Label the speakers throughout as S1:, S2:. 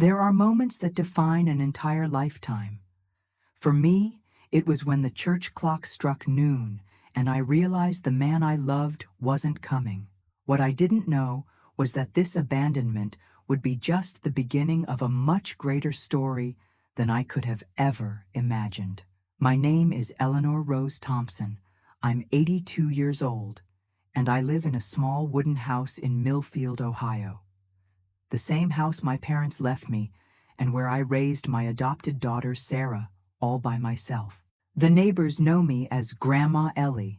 S1: There are moments that define an entire lifetime. For me, it was when the church clock struck noon and I realized the man I loved wasn't coming. What I didn't know was that this abandonment would be just the beginning of a much greater story than I could have ever imagined. My name is Eleanor Rose Thompson. I'm 82 years old, and I live in a small wooden house in Millfield, Ohio. The same house my parents left me, and where I raised my adopted daughter, Sarah, all by myself. The neighbors know me as Grandma Ellie,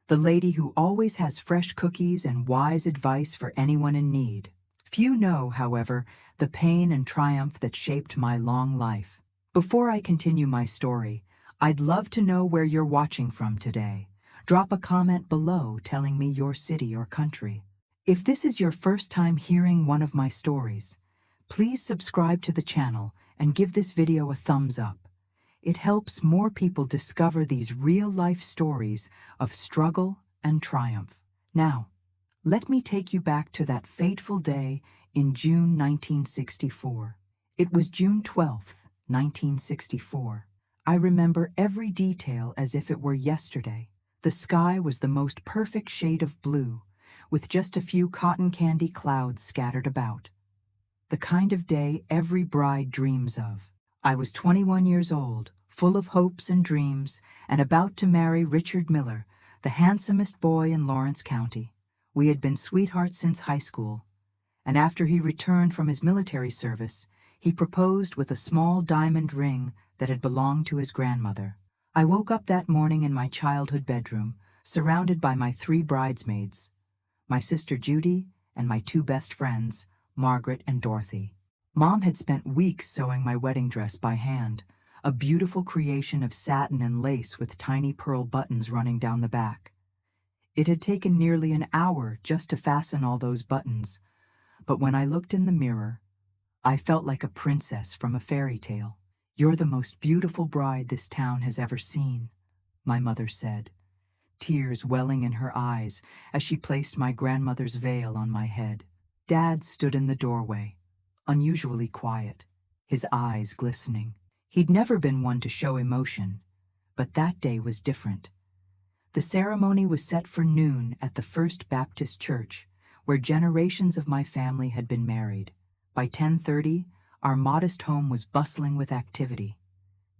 S1: the lady who always has fresh cookies and wise advice for anyone in need. Few know, however, the pain and triumph that shaped my long life. Before I continue my story, I'd love to know where you're watching from today. Drop a comment below telling me your city or country. If this is your first time hearing one of my stories, please subscribe to the channel and give this video a thumbs up. It helps more people discover these real-life stories of struggle and triumph. Now, let me take you back to that fateful day in June 1964. It was June 12th, 1964. I remember every detail as if it were yesterday. The sky was the most perfect shade of blue, with just a few cotton candy clouds scattered about. The kind of day every bride dreams of. I was 21 years old, full of hopes and dreams, and about to marry Richard Miller, the handsomest boy in Lawrence County. We had been sweethearts since high school, and after he returned from his military service, he proposed with a small diamond ring that had belonged to his grandmother. I woke up that morning in my childhood bedroom, surrounded by my 3 bridesmaids, my sister Judy and my 2 best friends, Margaret and Dorothy. Mom had spent weeks sewing my wedding dress by hand, a beautiful creation of satin and lace with tiny pearl buttons running down the back. It had taken nearly an hour just to fasten all those buttons, but when I looked in the mirror, I felt like a princess from a fairy tale. "You're the most beautiful bride this town has ever seen," my mother said, tears welling in her eyes as she placed my grandmother's veil on my head. Dad stood in the doorway, unusually quiet, his eyes glistening. He'd never been one to show emotion, but that day was different. The ceremony was set for noon at the First Baptist Church, where generations of my family had been married. By 10:30, our modest home was bustling with activity.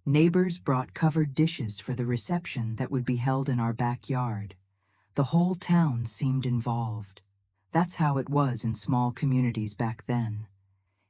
S1: Neighbors brought covered dishes for the reception that would be held in our backyard. The whole town seemed involved. That's how it was in small communities back then.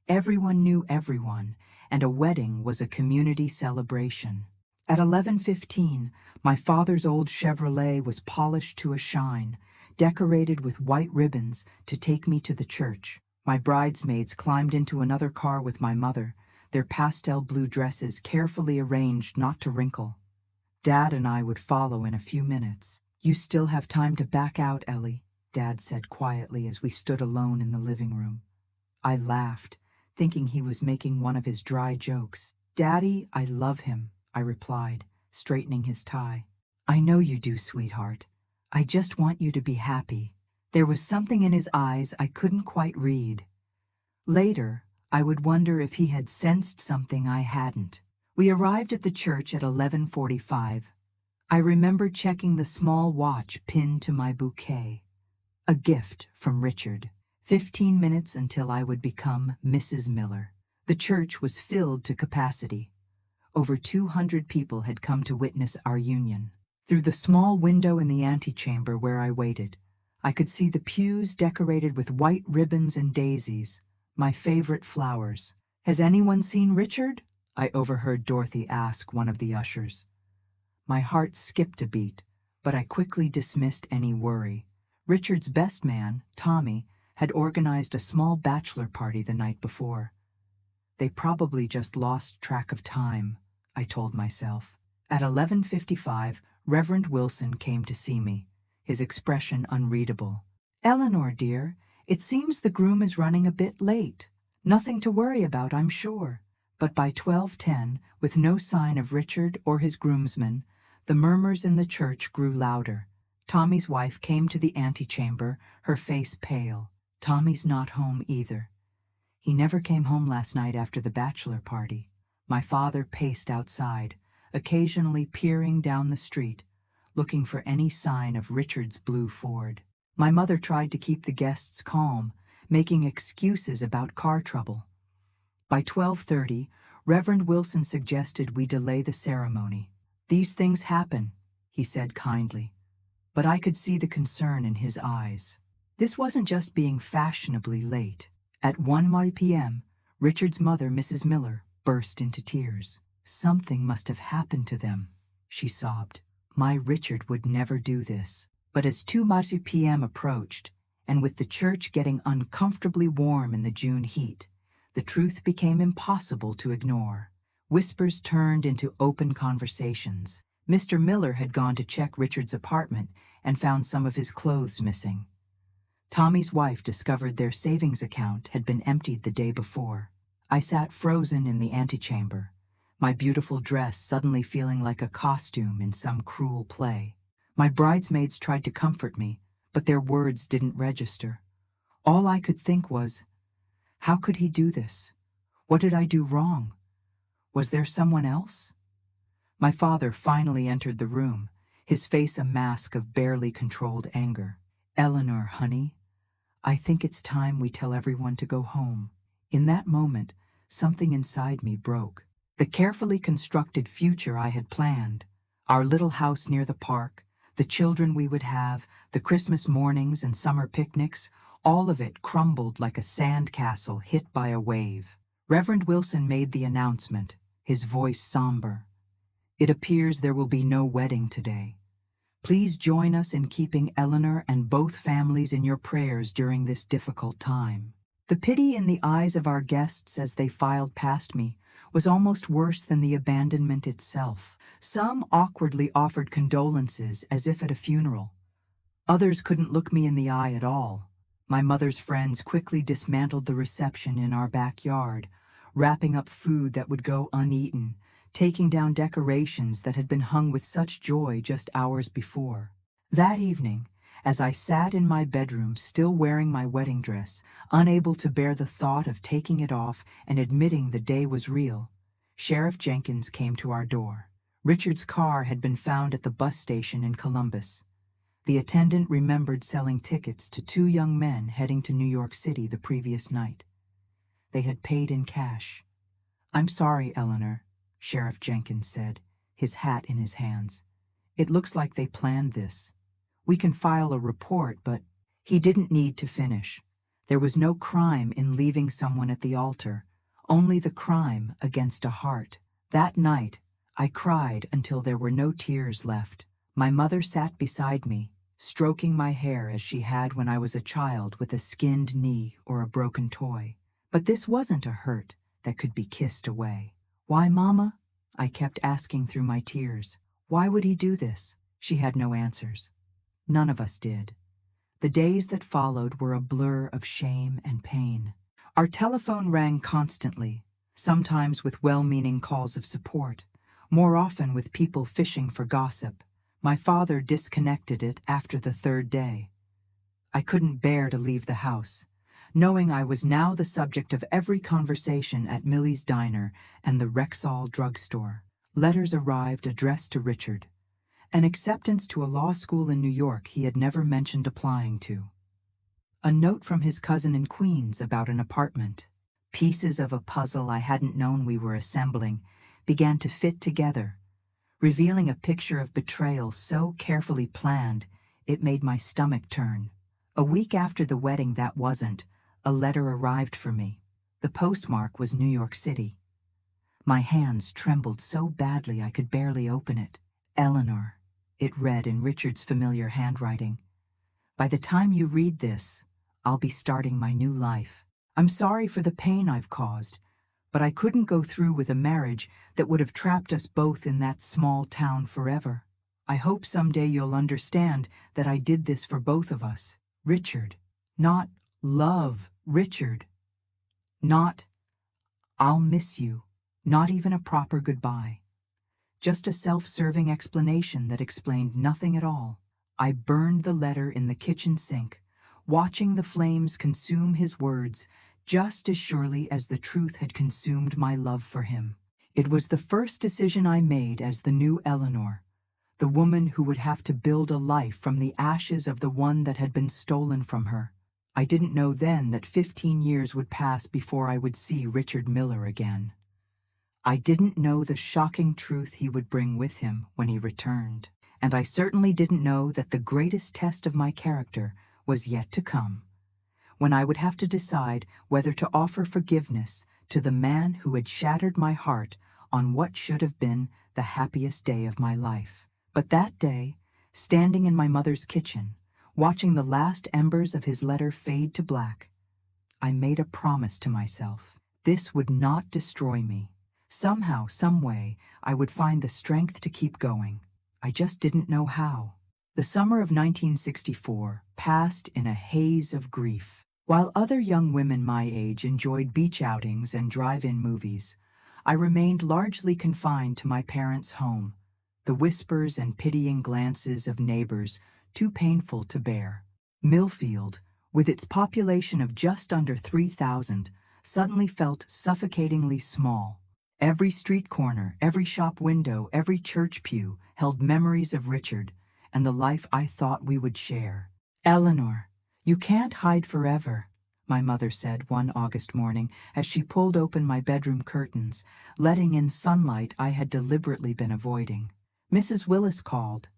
S1: Everyone knew everyone, and a wedding was a community celebration. At 11:15, my father's old Chevrolet was polished to a shine, decorated with white ribbons to take me to the church. My bridesmaids climbed into another car with my mother, their pastel blue dresses carefully arranged not to wrinkle. Dad and I would follow in a few minutes. "You still have time to back out, Ellie," Dad said quietly as we stood alone in the living room. I laughed, thinking he was making one of his dry jokes. "Daddy, I love him," I replied, straightening his tie. "I know you do, sweetheart. I just want you to be happy." There was something in his eyes I couldn't quite read. Later, I would wonder if he had sensed something I hadn't. We arrived at the church at 11:45. I remember checking the small watch pinned to my bouquet. A gift from Richard. 15 minutes until I would become Mrs. Miller. The church was filled to capacity. Over 200 people had come to witness our union. Through the small window in the antechamber where I waited, I could see the pews decorated with white ribbons and daisies, my favorite flowers. "Has anyone seen Richard?" I overheard Dorothy ask one of the ushers. My heart skipped a beat, but I quickly dismissed any worry. Richard's best man, Tommy, had organized a small bachelor party the night before. They probably just lost track of time, I told myself. At 11:55, Reverend Wilson came to see me, his expression unreadable. "Eleanor, dear, it seems the groom is running a bit late. Nothing to worry about, I'm sure." But by 12:10, with no sign of Richard or his groomsmen, the murmurs in the church grew louder. Tommy's wife came to the antechamber, her face pale. "Tommy's not home either. He never came home last night after the bachelor party. My father paced outside, occasionally peering down the street, looking for any sign of Richard's blue Ford. My mother tried to keep the guests calm, making excuses about car trouble. By 12:30, Reverend Wilson suggested we delay the ceremony. "These things happen," he said kindly, but I could see the concern in his eyes. This wasn't just being fashionably late. At 1 p.m., Richard's mother, Mrs. Miller, burst into tears. "Something must have happened to them," she sobbed. "My Richard would never do this." But as 2 p.m. approached, and with the church getting uncomfortably warm in the June heat, the truth became impossible to ignore. Whispers turned into open conversations. Mr. Miller had gone to check Richard's apartment and found some of his clothes missing. Tommy's wife discovered their savings account had been emptied the day before. I sat frozen in the antechamber, my beautiful dress suddenly feeling like a costume in some cruel play. My bridesmaids tried to comfort me, but their words didn't register. All I could think was, how could he do this? What did I do wrong? Was there someone else? My father finally entered the room, his face a mask of barely controlled anger. "Eleanor, honey, I think it's time we tell everyone to go home." In that moment, something inside me broke. The carefully constructed future I had planned, our little house near the park, the children we would have, the Christmas mornings and summer picnics, all of it crumbled like a sand castle hit by a wave. Reverend Wilson made the announcement, his voice somber. "It appears there will be no wedding today. Please join us in keeping Eleanor and both families in your prayers during this difficult time." The pity in the eyes of our guests as they filed past me was almost worse than the abandonment itself. Some awkwardly offered condolences as if at a funeral. Others couldn't look me in the eye at all. My mother's friends quickly dismantled the reception in our backyard, wrapping up food that would go uneaten, taking down decorations that had been hung with such joy just hours before. That evening, as I sat in my bedroom still wearing my wedding dress, unable to bear the thought of taking it off and admitting the day was real, Sheriff Jenkins came to our door. Richard's car had been found at the bus station in Columbus. The attendant remembered selling tickets to 2 young men heading to New York City the previous night. They had paid in cash. "I'm sorry, Eleanor," Sheriff Jenkins said, his hat in his hands. "It looks like they planned this. We can file a report, but..." He didn't need to finish. There was no crime in leaving someone at the altar, only the crime against a heart. That night, I cried until there were no tears left. My mother sat beside me, stroking my hair as she had when I was a child with a skinned knee or a broken toy. But this wasn't a hurt that could be kissed away. "Why, Mama?" I kept asking through my tears. "Why would he do this?" She had no answers. None of us did. The days that followed were a blur of shame and pain. Our telephone rang constantly, sometimes with well-meaning calls of support, more often with people fishing for gossip. My father disconnected it after the 3rd day. I couldn't bear to leave the house, knowing I was now the subject of every conversation at Millie's Diner and the Rexall drugstore. Letters arrived addressed to Richard, an acceptance to a law school in New York he had never mentioned applying to. A note from his cousin in Queens about an apartment. Pieces of a puzzle I hadn't known we were assembling began to fit together, revealing a picture of betrayal so carefully planned it made my stomach turn. A week after the wedding that wasn't, a letter arrived for me. The postmark was New York City. My hands trembled so badly I could barely open it. "Eleanor," it read in Richard's familiar handwriting. "By the time you read this, I'll be starting my new life. I'm sorry for the pain I've caused, but I couldn't go through with a marriage that would have trapped us both in that small town forever. I hope someday you'll understand that I did this for both of us. Richard." Not "love, Richard." Not "I'll miss you." Not even a proper goodbye. Just a self-serving explanation that explained nothing at all. I burned the letter in the kitchen sink, watching the flames consume his words, just as surely as the truth had consumed my love for him. It was the first decision I made as the new Eleanor, the woman who would have to build a life from the ashes of the one that had been stolen from her. I didn't know then that 15 years would pass before I would see Richard Miller again. I didn't know the shocking truth he would bring with him when he returned, and I certainly didn't know that the greatest test of my character was yet to come, when I would have to decide whether to offer forgiveness to the man who had shattered my heart on what should have been the happiest day of my life. But that day, standing in my mother's kitchen, watching the last embers of his letter fade to black, I made a promise to myself. This would not destroy me. Somehow, someway, I would find the strength to keep going. I just didn't know how. The summer of 1964 passed in a haze of grief. While other young women my age enjoyed beach outings and drive-in movies, I remained largely confined to my parents' home, the whispers and pitying glances of neighbors too painful to bear. Millfield, with its population of just under 3,000, suddenly felt suffocatingly small. Every street corner, every shop window, every church pew held memories of Richard and the life I thought we would share. "Eleanor, you can't hide forever," my mother said one August morning as she pulled open my bedroom curtains, letting in sunlight I had deliberately been avoiding. "Mrs. Willis called.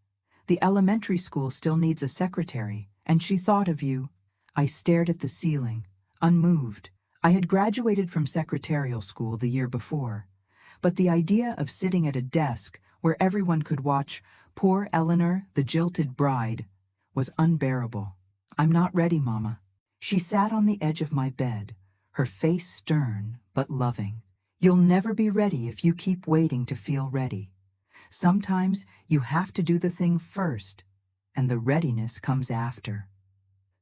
S1: The elementary school still needs a secretary, and she thought of you." I stared at the ceiling, unmoved. I had graduated from secretarial school the year before, but the idea of sitting at a desk where everyone could watch poor Eleanor, the jilted bride, was unbearable. "I'm not ready, Mama." She sat on the edge of my bed, her face stern but loving. "You'll never be ready if you keep waiting to feel ready. Sometimes you have to do the thing first, and the readiness comes after."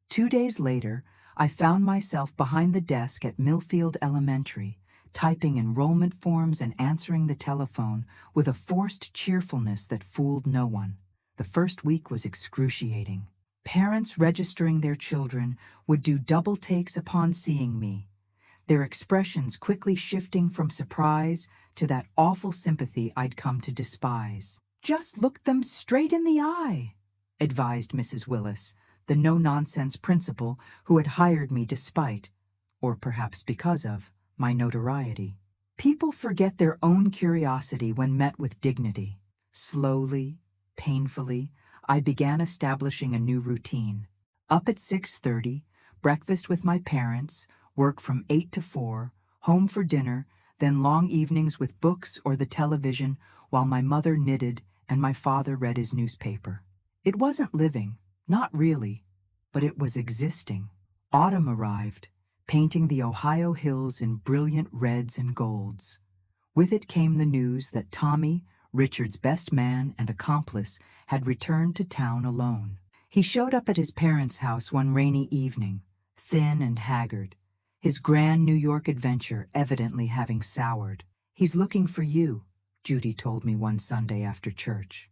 S1: 2 days later, I found myself behind the desk at Millfield Elementary, typing enrollment forms and answering the telephone with a forced cheerfulness that fooled no one. The first week was excruciating. Parents registering their children would do double takes upon seeing me, their expressions quickly shifting from surprise to that awful sympathy I'd come to despise. "Just look them straight in the eye," advised Mrs. Willis, the no-nonsense principal who had hired me despite, or perhaps because of, my notoriety. People forget their own curiosity when met with dignity. Slowly, painfully, I began establishing a new routine. Up at 6:30, breakfast with my parents, work from 8 to 4, home for dinner, then long evenings with books or the television while my mother knitted and my father read his newspaper. It wasn't living, not really, but it was existing. Autumn arrived, painting the Ohio hills in brilliant reds and golds. With it came the news that Tommy, Richard's best man and accomplice, had returned to town alone. He showed up at his parents' house one rainy evening, thin and haggard, his grand New York adventure evidently having soured. "He's looking for you," Judy told me one Sunday after church.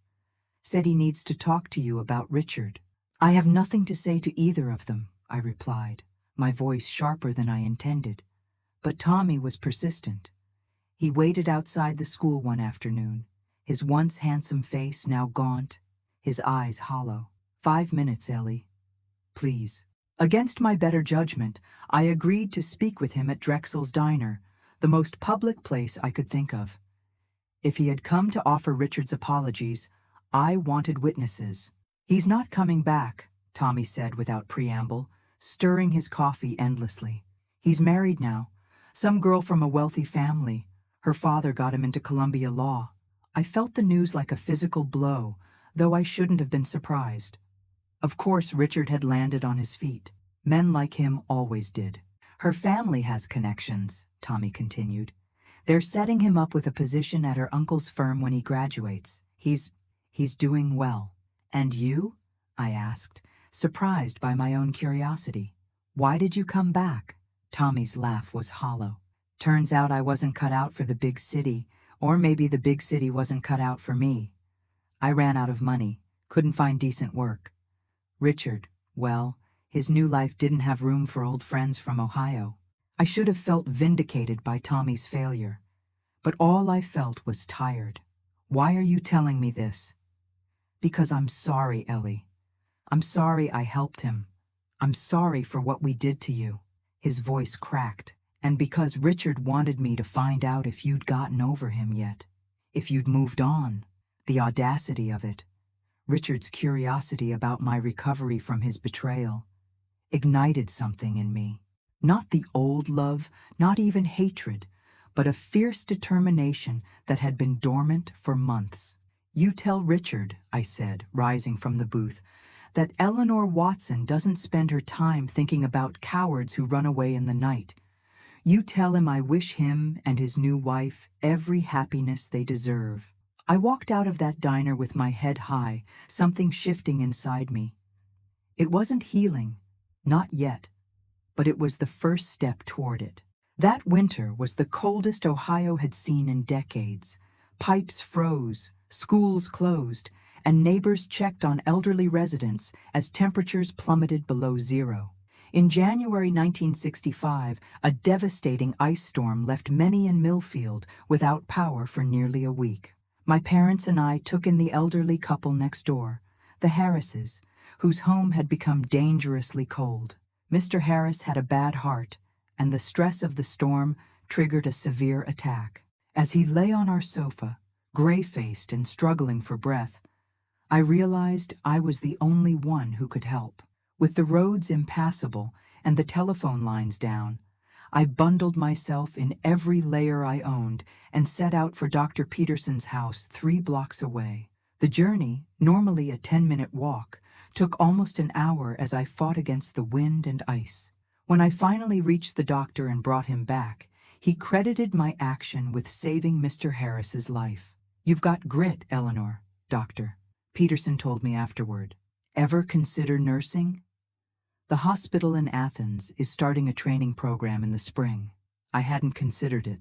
S1: "Said he needs to talk to you about Richard." "I have nothing to say to either of them," I replied, my voice sharper than I intended. But Tommy was persistent. He waited outside the school one afternoon, his once handsome face now gaunt, his eyes hollow. "5 minutes, Ellie. Please." Against my better judgment, I agreed to speak with him at Drexel's Diner, the most public place I could think of. If he had come to offer Richard's apologies, I wanted witnesses. "He's not coming back," Tommy said without preamble, stirring his coffee endlessly. "He's married now. Some girl from a wealthy family. Her father got him into Columbia law." I felt the news like a physical blow, though I shouldn't have been surprised. Of course, Richard had landed on his feet. Men like him always did. "Her family has connections," Tommy continued. "They're setting him up with a position at her uncle's firm when he graduates. He's doing well." "And you?" I asked, surprised by my own curiosity. "Why did you come back?" Tommy's laugh was hollow. "Turns out I wasn't cut out for the big city, or maybe the big city wasn't cut out for me. I ran out of money, couldn't find decent work. Richard, well, his new life didn't have room for old friends from Ohio. I should have felt vindicated by Tommy's failure, but all I felt was tired. Why are you telling me this? Because I'm sorry, Ellie. I'm sorry I helped him. I'm sorry for what we did to you. His voice cracked. And because Richard wanted me to find out if you'd gotten over him yet. If you'd moved on. The audacity of it. Richard's curiosity about my recovery from his betrayal ignited something in me. Not the old love, not even hatred, but a fierce determination that had been dormant for months. You tell Richard, I said, rising from the booth, that Eleanor Watson doesn't spend her time thinking about cowards who run away in the night. You tell him I wish him and his new wife every happiness they deserve. I walked out of that diner with my head high, something shifting inside me. It wasn't healing, not yet, but it was the first step toward it. That winter was the coldest Ohio had seen in decades. Pipes froze, schools closed, and neighbors checked on elderly residents as temperatures plummeted below zero. In January 1965, a devastating ice storm left many in Millfield without power for nearly a week. My parents and I took in the elderly couple next door, the Harrises, whose home had become dangerously cold. Mr. Harris had a bad heart, and the stress of the storm triggered a severe attack. As he lay on our sofa, gray-faced and struggling for breath, I realized I was the only one who could help. With the roads impassable and the telephone lines down, I bundled myself in every layer I owned and set out for Dr. Peterson's house 3 blocks away. The journey, normally a 10-minute walk, took almost an hour as I fought against the wind and ice. When I finally reached the doctor and brought him back, he credited my action with saving Mr. Harris's life. "You've got grit, Eleanor, Doctor," Peterson told me afterward. "Ever consider nursing?" The hospital in Athens is starting a training program in the spring. I hadn't considered it.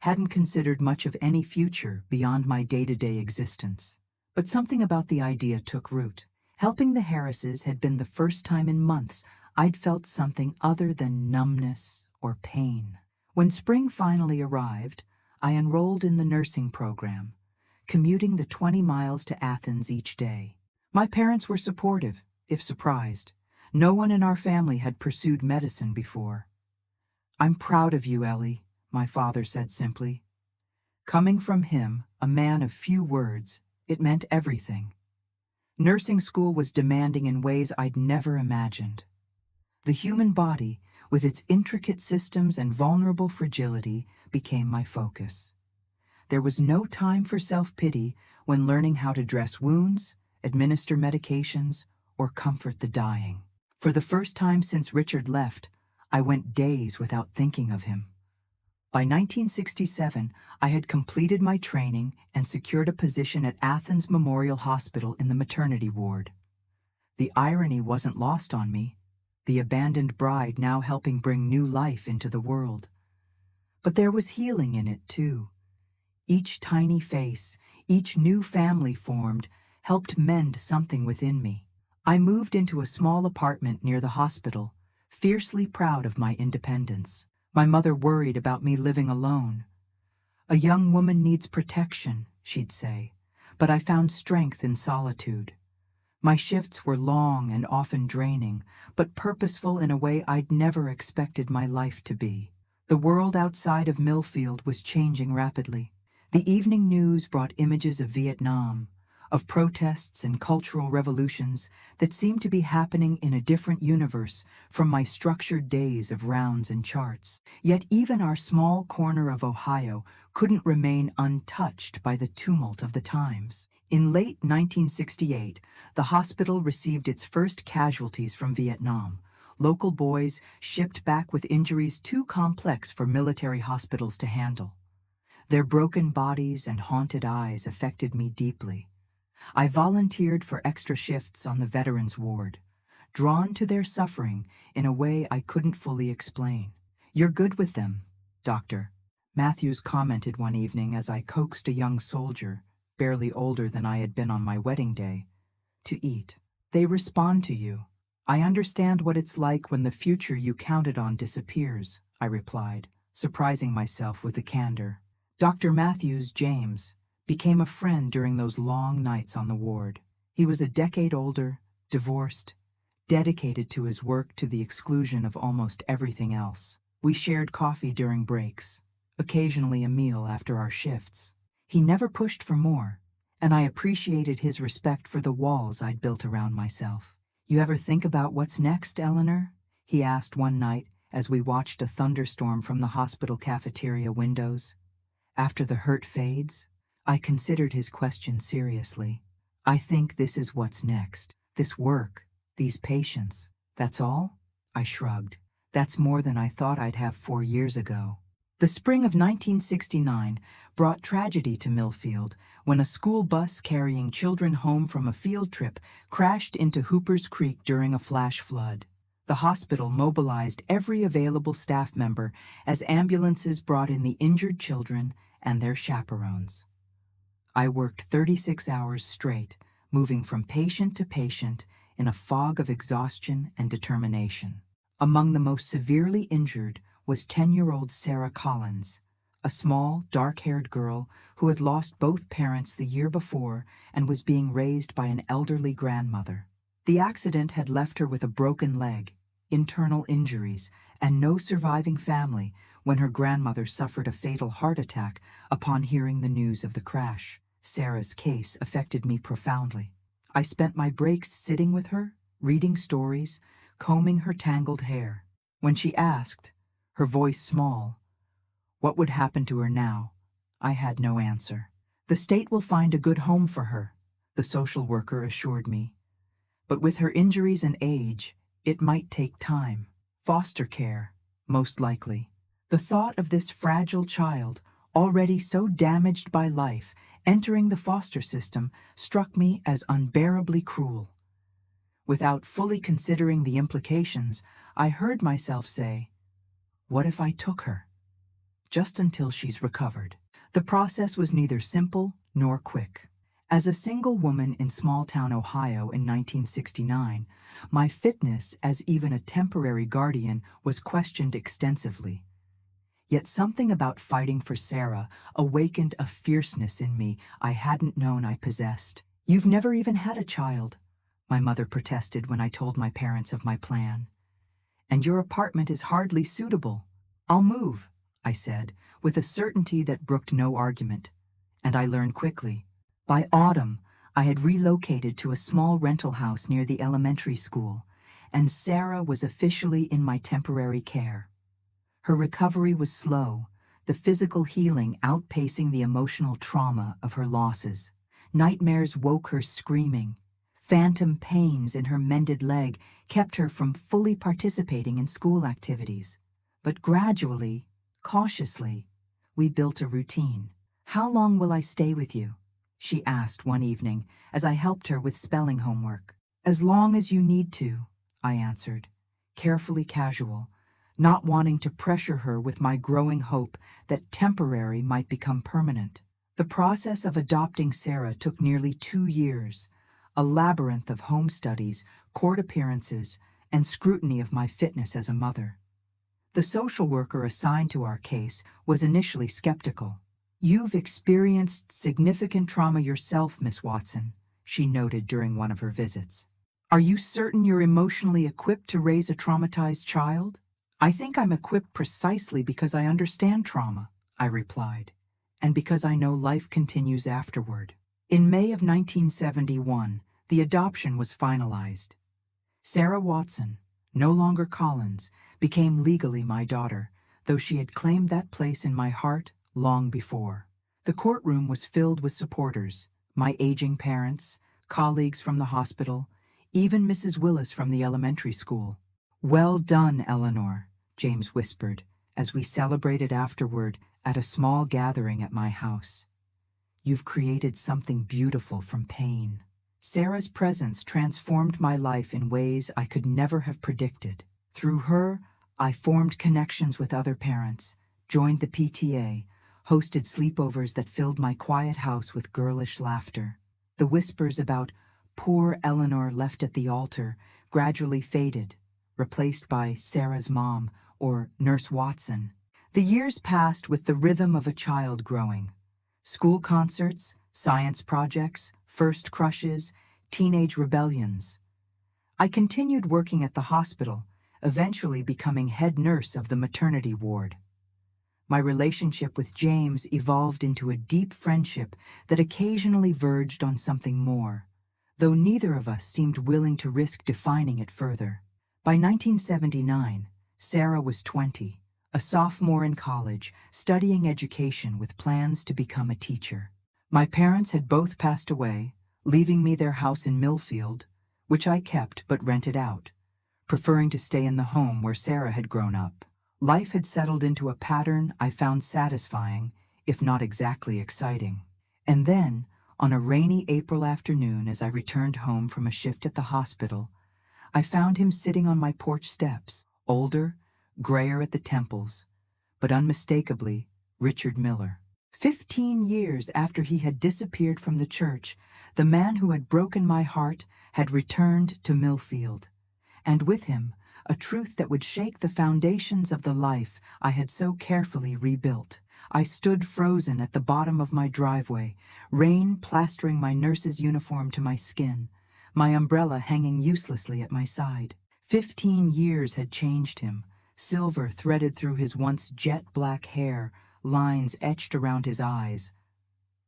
S1: Hadn't considered much of any future beyond my day-to-day existence. But something about the idea took root. Helping the Harrises had been the first time in months I'd felt something other than numbness or pain. When spring finally arrived, I enrolled in the nursing program, commuting the 20 miles to Athens each day. My parents were supportive, if surprised. No one in our family had pursued medicine before. "I'm proud of you, Ellie," my father said simply. Coming from him, a man of few words, it meant everything. Nursing school was demanding in ways I'd never imagined. The human body, with its intricate systems and vulnerable fragility, became my focus. There was no time for self-pity when learning how to dress wounds, administer medications, or comfort the dying. For the first time since Richard left, I went days without thinking of him. By 1967, I had completed my training and secured a position at Athens Memorial Hospital in the maternity ward. The irony wasn't lost on me, the abandoned bride now helping bring new life into the world. But there was healing in it, too. Each tiny face, each new family formed, helped mend something within me. I moved into a small apartment near the hospital, fiercely proud of my independence. My mother worried about me living alone. "A young woman needs protection," she'd say, but I found strength in solitude. My shifts were long and often draining, but purposeful in a way I'd never expected my life to be. The world outside of Millfield was changing rapidly. The evening news brought images of Vietnam, of protests and cultural revolutions that seemed to be happening in a different universe from my structured days of rounds and charts. Yet even our small corner of Ohio couldn't remain untouched by the tumult of the times. In late 1968, the hospital received its first casualties from Vietnam, local boys shipped back with injuries too complex for military hospitals to handle. Their broken bodies and haunted eyes affected me deeply. I volunteered for extra shifts on the veterans ward, drawn to their suffering in a way I couldn't fully explain. "You're good with them, Doctor," Matthews commented one evening as I coaxed a young soldier, barely older than I had been on my wedding day, to eat. "They respond to you. I understand what it's like when the future you counted on disappears," I replied, surprising myself with the candor. Dr. Matthews James became a friend during those long nights on the ward. He was a decade older, divorced, dedicated to his work to the exclusion of almost everything else. We shared coffee during breaks, occasionally a meal after our shifts. He never pushed for more, and I appreciated his respect for the walls I'd built around myself. "You ever think about what's next, Eleanor?" he asked one night as we watched a thunderstorm from the hospital cafeteria windows. "After the hurt fades?" I considered his question seriously. "I think this is what's next. This work, these patients. That's all?" I shrugged. "That's more than I thought I'd have 4 years ago." The spring of 1969 brought tragedy to Millfield when a school bus carrying children home from a field trip crashed into Hooper's Creek during a flash flood. The hospital mobilized every available staff member as ambulances brought in the injured children and their chaperones. I worked 36 hours straight, moving from patient to patient in a fog of exhaustion and determination. Among the most severely injured was 10-year-old Sarah Collins, a small, dark-haired girl who had lost both parents the year before and was being raised by an elderly grandmother. The accident had left her with a broken leg, internal injuries, and no surviving family when her grandmother suffered a fatal heart attack upon hearing the news of the crash. Sarah's case affected me profoundly. I spent my breaks sitting with her, reading stories, combing her tangled hair. When she asked, her voice small, what would happen to her now, I had no answer. "The state will find a good home for her," the social worker assured me. "But with her injuries and age, it might take time. Foster care, most likely." The thought of this fragile child, already so damaged by life, entering the foster system struck me as unbearably cruel. Without fully considering the implications, I heard myself say, "What if I took her? Just until she's recovered." The process was neither simple nor quick. As a single woman in small-town Ohio in 1969, my fitness as even a temporary guardian was questioned extensively. Yet something about fighting for Sarah awakened a fierceness in me I hadn't known I possessed. "You've never even had a child," my mother protested when I told my parents of my plan. "And your apartment is hardly suitable." "I'll move," I said, with a certainty that brooked no argument. And I learned quickly. By autumn, I had relocated to a small rental house near the elementary school, and Sarah was officially in my temporary care. Her recovery was slow, the physical healing outpacing the emotional trauma of her losses. Nightmares woke her screaming. Phantom pains in her mended leg kept her from fully participating in school activities. But gradually, cautiously, we built a routine. "How long will I stay with you?" she asked one evening as I helped her with spelling homework. "As long as you need to," I answered, carefully casual, not wanting to pressure her with my growing hope that temporary might become permanent. The process of adopting Sarah took nearly 2 years, a labyrinth of home studies, court appearances, and scrutiny of my fitness as a mother. The social worker assigned to our case was initially skeptical. "You've experienced significant trauma yourself, Miss Watson," she noted during one of her visits. "Are you certain you're emotionally equipped to raise a traumatized child?" "I think I'm equipped precisely because I understand trauma," I replied, "and because I know life continues afterward." In May of 1971, the adoption was finalized. Sarah Watson, no longer Collins, became legally my daughter, though she had claimed that place in my heart long before. The courtroom was filled with supporters, my aging parents, colleagues from the hospital, even Mrs. Willis from the elementary school. "Well done, Eleanor," James whispered, as we celebrated afterward at a small gathering at my house. "You've created something beautiful from pain." Sarah's presence transformed my life in ways I could never have predicted. Through her, I formed connections with other parents, joined the PTA, hosted sleepovers that filled my quiet house with girlish laughter. The whispers about "poor Eleanor left at the altar" gradually faded, replaced by "Sarah's mom" or Nurse Watson. The years passed with the rhythm of a child growing. School concerts, science projects, first crushes, teenage rebellions. I continued working at the hospital, eventually becoming head nurse of the maternity ward. My relationship with James evolved into a deep friendship that occasionally verged on something more, though neither of us seemed willing to risk defining it further. By 1979, Sarah was 20, a sophomore in college, studying education with plans to become a teacher. My parents had both passed away, leaving me their house in Millfield, which I kept but rented out, preferring to stay in the home where Sarah had grown up. Life had settled into a pattern I found satisfying, if not exactly exciting. And then, on a rainy April afternoon as I returned home from a shift at the hospital, I found him sitting on my porch steps, older, grayer at the temples, but unmistakably Richard Miller. 15 years after he had disappeared from the church, the man who had broken my heart had returned to Millfield, and with him, a truth that would shake the foundations of the life I had so carefully rebuilt. I stood frozen at the bottom of my driveway, rain plastering my nurse's uniform to my skin, my umbrella hanging uselessly at my side. 15 years had changed him, silver threaded through his once jet-black hair, lines etched around his eyes.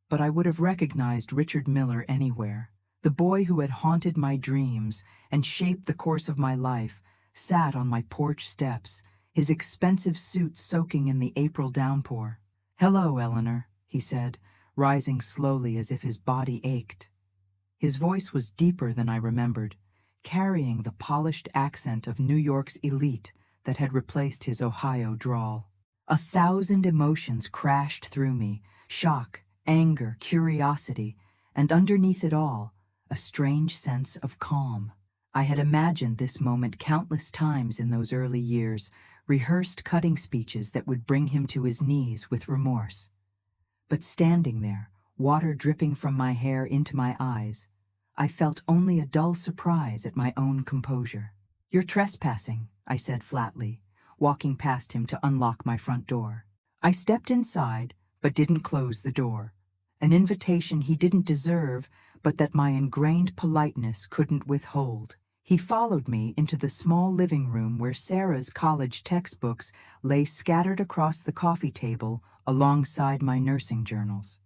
S1: But I would have recognized Richard Miller anywhere. The boy who had haunted my dreams and shaped the course of my life sat on my porch steps, his expensive suit soaking in the April downpour. "Hello, Eleanor," he said, rising slowly as if his body ached. His voice was deeper than I remembered, carrying the polished accent of New York's elite that had replaced his Ohio drawl. 1,000 emotions crashed through me, shock, anger, curiosity, and underneath it all, a strange sense of calm. I had imagined this moment countless times in those early years, rehearsed cutting speeches that would bring him to his knees with remorse. But standing there, water dripping from my hair into my eyes, I felt only a dull surprise at my own composure. "You're trespassing," I said flatly, walking past him to unlock my front door. I stepped inside, but didn't close the door, an invitation he didn't deserve, but that my ingrained politeness couldn't withhold. He followed me into the small living room where Sarah's college textbooks lay scattered across the coffee table alongside my nursing journals.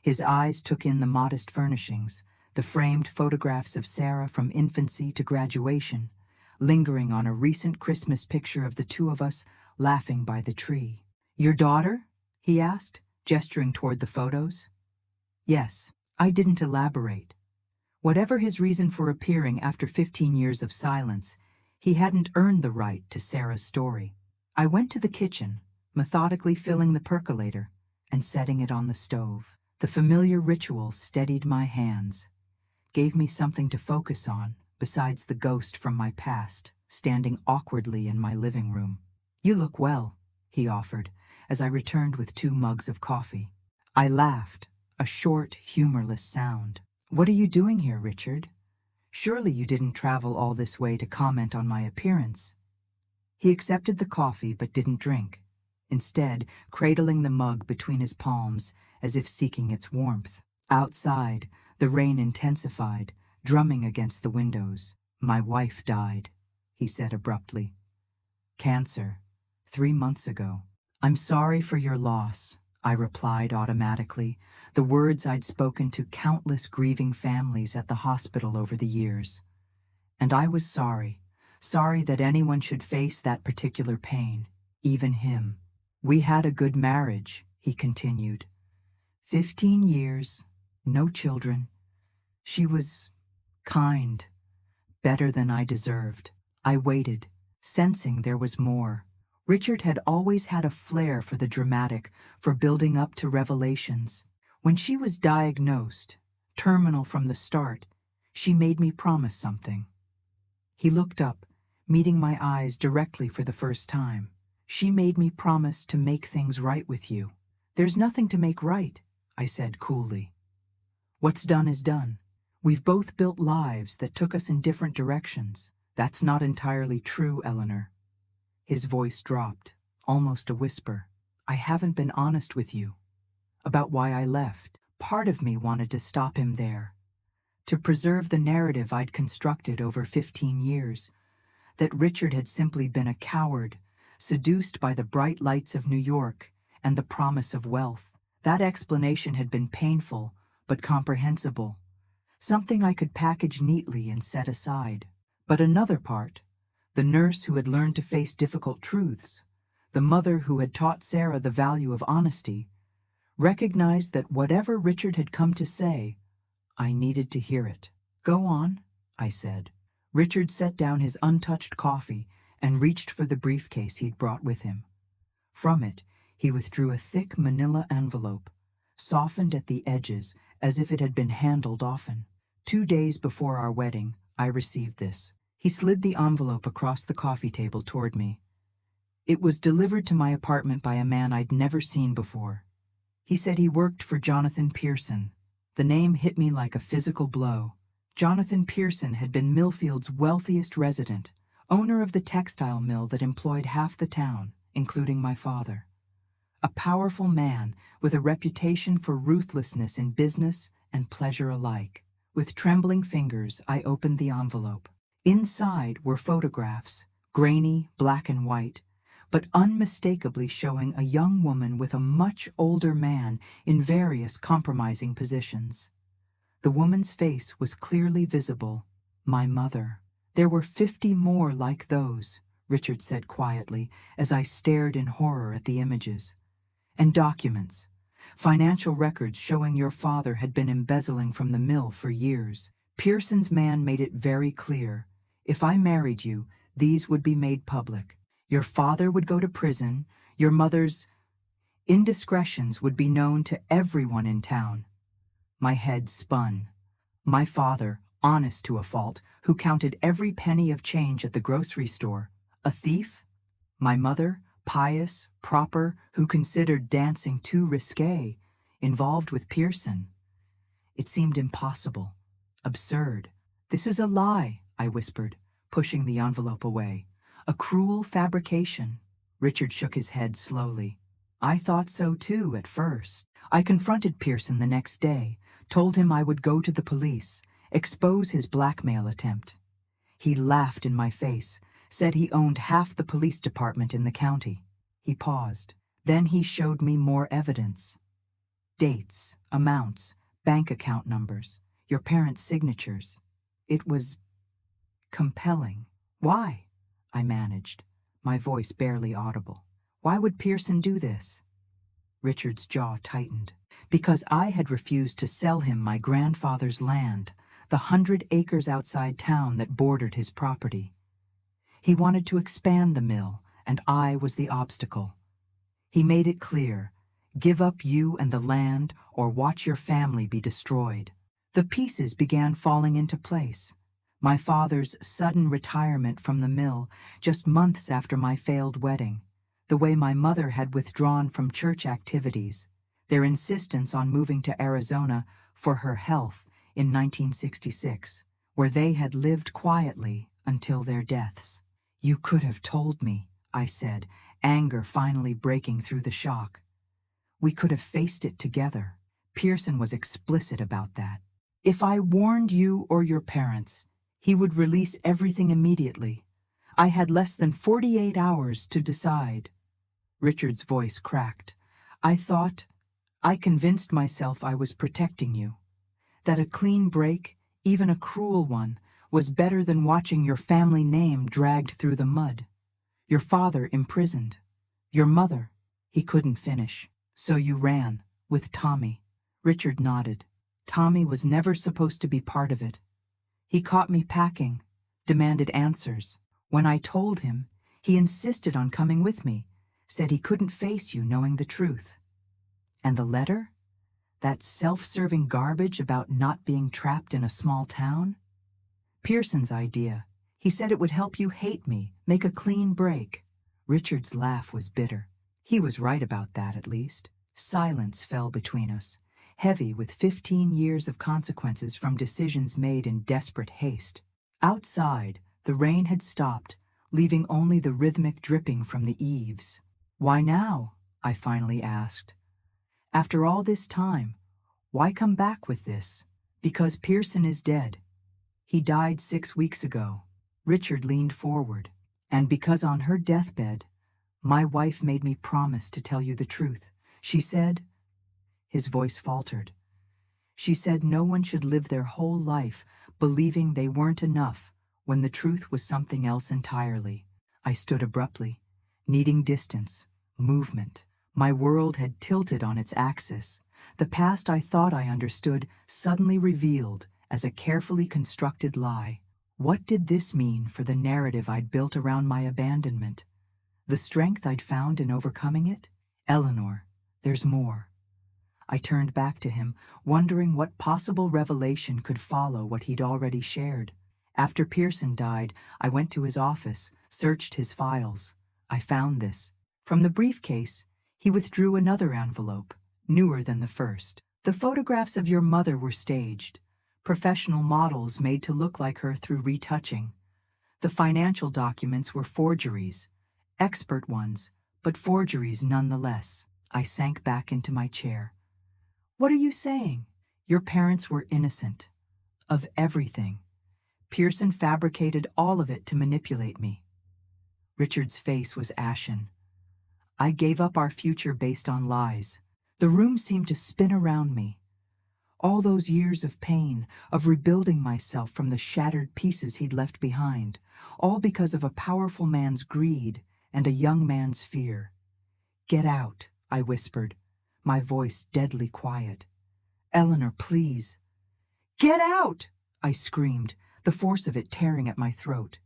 S1: His eyes took in the modest furnishings, the framed photographs of Sarah from infancy to graduation, lingering on a recent Christmas picture of the two of us laughing by the tree. "Your daughter?" he asked, gesturing toward the photos. Yes, I didn't elaborate. Whatever his reason for appearing after 15 years of silence, he hadn't earned the right to Sarah's story. I went to the kitchen, methodically filling the percolator and setting it on the stove. The familiar ritual steadied my hands, gave me something to focus on besides the ghost from my past, standing awkwardly in my living room. "You look well," he offered, as I returned with 2 mugs of coffee. I laughed, a short, humorless sound. "What are you doing here, Richard? Surely you didn't travel all this way to comment on my appearance." He accepted the coffee but didn't drink, instead cradling the mug between his palms as if seeking its warmth. Outside, the rain intensified, drumming against the windows. "My wife died," he said abruptly. "Cancer, 3 months ago." "I'm sorry for your loss," I replied automatically, the words I'd spoken to countless grieving families at the hospital over the years. And I was sorry that anyone should face that particular pain, even him. "We had a good marriage," he continued. 15 years, no children. She was kind, better than I deserved. I waited, sensing there was more. Richard had always had a flair for the dramatic, for building up to revelations. When she was diagnosed, terminal from the start, she made me promise something. He looked up, meeting my eyes directly for the first time. "She made me promise to make things right with you." "There's nothing to make right," I said coolly. "What's done is done. We've both built lives that took us in different directions." "That's not entirely true, Eleanor." His voice dropped, almost a whisper. I haven't been honest with you about why I left. Part of me wanted to stop him there, to preserve the narrative I'd constructed over 15 years, that Richard had simply been a coward, seduced by the bright lights of New York and the promise of wealth. That explanation had been painful, but comprehensible, something I could package neatly and set aside. But another part, the nurse who had learned to face difficult truths, the mother who had taught Sarah the value of honesty, recognized that whatever Richard had come to say, I needed to hear it. Go on, I said. Richard set down his untouched coffee and reached for the briefcase he'd brought with him. From it, he withdrew a thick manila envelope, softened at the edges as if it had been handled often. 2 days before our wedding, I received this. He slid the envelope across the coffee table toward me. It was delivered to my apartment by a man I'd never seen before. He said he worked for Jonathan Pearson. The name hit me like a physical blow. Jonathan Pearson had been Millfield's wealthiest resident, owner of the textile mill that employed half the town, including my father. A powerful man with a reputation for ruthlessness in business and pleasure alike. With trembling fingers, I opened the envelope. Inside were photographs, grainy, black and white, but unmistakably showing a young woman with a much older man in various compromising positions. The woman's face was clearly visible, my mother. There were 50 more like those, Richard said quietly as I stared in horror at the images. And documents, financial records showing your father had been embezzling from the mill for years. Pearson's man made it very clear. If I married you, these would be made public. Your father would go to prison, your mother's indiscretions would be known to everyone in town. My head spun. My father, honest to a fault, who counted every penny of change at the grocery store. A thief? My mother, pious, proper, who considered dancing too risque, involved with Pearson. It seemed impossible, absurd. This is a lie, I whispered, pushing the envelope away. A cruel fabrication. Richard shook his head slowly. I thought so too at first. I confronted Pearson the next day, told him I would go to the police, expose his blackmail attempt. He laughed in my face, said he owned half the police department in the county. He paused. Then he showed me more evidence. Dates, amounts, bank account numbers, your parents' signatures. It was compelling. Why? I managed, my voice barely audible. Why would Pearson do this? Richard's jaw tightened. Because I had refused to sell him my grandfather's land, the 100 acres outside town that bordered his property. He wanted to expand the mill, and I was the obstacle. He made it clear, give up you and the land or watch your family be destroyed. The pieces began falling into place. My father's sudden retirement from the mill just months after my failed wedding, the way my mother had withdrawn from church activities, their insistence on moving to Arizona for her health in 1966, where they had lived quietly until their deaths. You could have told me, I said, anger finally breaking through the shock. We could have faced it together. Pearson was explicit about that. If I warned you or your parents, he would release everything immediately. I had less than 48 hours to decide. Richard's voice cracked. I convinced myself I was protecting you. That a clean break, even a cruel one, was better than watching your family name dragged through the mud. Your father imprisoned. Your mother. He couldn't finish. So you ran, with Tommy. Richard nodded. Tommy was never supposed to be part of it. He caught me packing, demanded answers. When I told him, he insisted on coming with me, said he couldn't face you knowing the truth. And the letter? That self-serving garbage about not being trapped in a small town? Pearson's idea. He said it would help you hate me, make a clean break. Richard's laugh was bitter. He was right about that, at least. Silence fell between us, heavy with 15 years of consequences from decisions made in desperate haste. Outside, the rain had stopped, leaving only the rhythmic dripping from the eaves. "Why now?" I finally asked. "After all this time, why come back with this?" "Because Pearson is dead. He died 6 weeks ago." Richard leaned forward. "And because on her deathbed, my wife made me promise to tell you the truth. She said—" His voice faltered. "She said no one should live their whole life believing they weren't enough when the truth was something else entirely." I stood abruptly, needing distance, movement. My world had tilted on its axis. The past I thought I understood suddenly revealed as a carefully constructed lie. What did this mean for the narrative I'd built around my abandonment? The strength I'd found in overcoming it? "Eleanor, there's more." I turned back to him, wondering what possible revelation could follow what he'd already shared. After Pearson died, I went to his office, searched his files. I found this. From the briefcase, he withdrew another envelope, newer than the first. "The photographs of your mother were staged, professional models made to look like her through retouching. The financial documents were forgeries, expert ones, but forgeries nonetheless." I sank back into my chair. "What are you saying?" "Your parents were innocent. Of everything. Pearson fabricated all of it to manipulate me." Richard's face was ashen. "I gave up our future based on lies." The room seemed to spin around me. All those years of pain, of rebuilding myself from the shattered pieces he'd left behind, all because of a powerful man's greed and a young man's fear. "Get out," I whispered, my voice deadly quiet. "Eleanor, please." "Get out!" I screamed, the force of it tearing at my throat.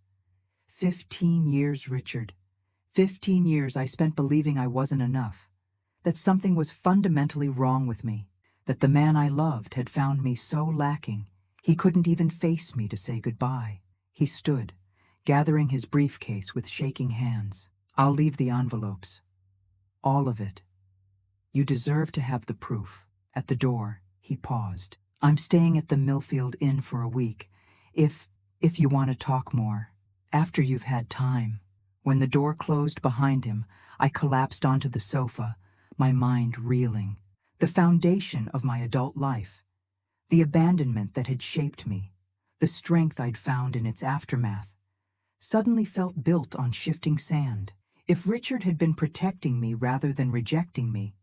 S1: 15 years, Richard. 15 years I spent believing I wasn't enough, that something was fundamentally wrong with me, that the man I loved had found me so lacking he couldn't even face me to say goodbye. He stood, gathering his briefcase with shaking hands. "I'll leave the envelopes. All of it. You deserve to have the proof." At the door, he paused. "I'm staying at the Millfield Inn for a week, if you want to talk more. After you've had time." When the door closed behind him, I collapsed onto the sofa, my mind reeling. The foundation of my adult life, the abandonment that had shaped me, the strength I'd found in its aftermath, suddenly felt built on shifting sand. If Richard had been protecting me rather than rejecting me,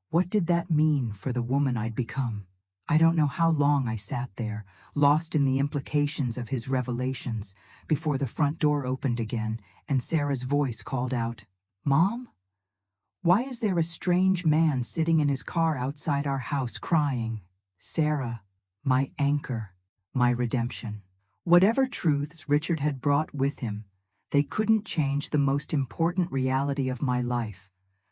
S1: what did that mean for the woman I'd become? I don't know how long I sat there, lost in the implications of his revelations, before the front door opened again and Sarah's voice called out, "Mom? Why is there a strange man sitting in his car outside our house crying?" Sarah, my anchor, my redemption. Whatever truths Richard had brought with him, they couldn't change the most important reality of my life,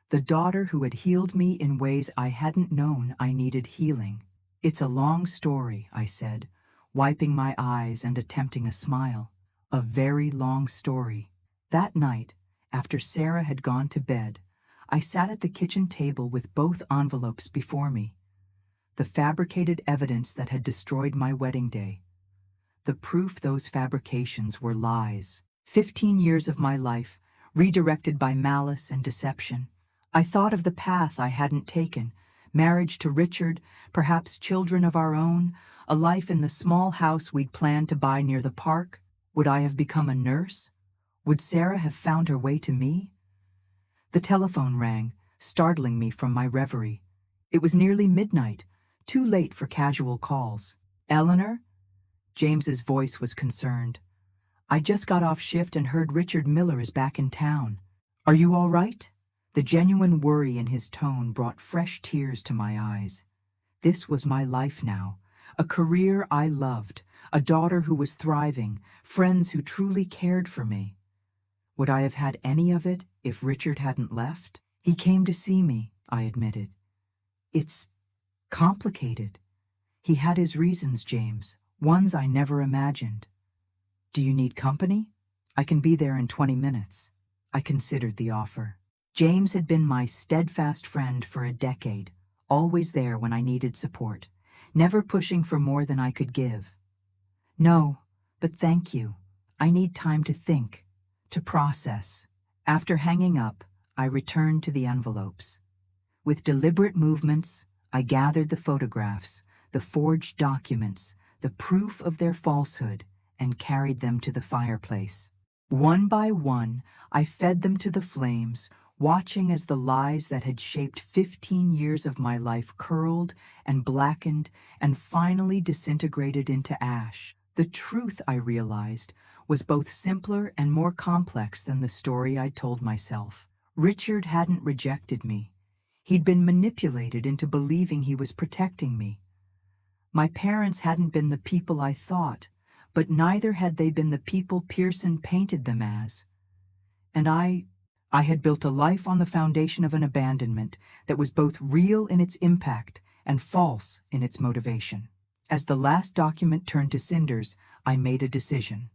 S1: the daughter who had healed me in ways I hadn't known I needed healing. "It's a long story," I said, wiping my eyes and attempting a smile. "A very long story." That night, after Sarah had gone to bed, I sat at the kitchen table with both envelopes before me. The fabricated evidence that had destroyed my wedding day. The proof those fabrications were lies. 15 years of my life, redirected by malice and deception. I thought of the path I hadn't taken. Marriage to Richard, perhaps children of our own, a life in the small house we'd planned to buy near the park. Would I have become a nurse? Would Sarah have found her way to me? The telephone rang, startling me from my reverie. It was nearly midnight, too late for casual calls. "Eleanor?" James's voice was concerned. "I just got off shift and heard Richard Miller is back in town. Are you all right?" The genuine worry in his tone brought fresh tears to my eyes. This was my life now, a career I loved, a daughter who was thriving, friends who truly cared for me. Would I have had any of it if Richard hadn't left? "He came to see me," I admitted. "It's complicated. He had his reasons, James, ones I never imagined." "Do you need company? I can be there in 20 minutes. I considered the offer. James had been my steadfast friend for a decade, always there when I needed support, never pushing for more than I could give. "No, but thank you. I need time to think." to process. After hanging up, I returned to the envelopes. With deliberate movements, I gathered the photographs, the forged documents, the proof of their falsehood, and carried them to the fireplace. One by one, I fed them to the flames, watching as the lies that had shaped 15 years of my life curled and blackened and finally disintegrated into ash. The truth, I realized, was both simpler and more complex than the story I'd told myself. Richard hadn't rejected me. He'd been manipulated into believing he was protecting me. My parents hadn't been the people I thought, but neither had they been the people Pearson painted them as. And I had built a life on the foundation of an abandonment that was both real in its impact and false in its motivation. As the last document turned to cinders, I made a decision.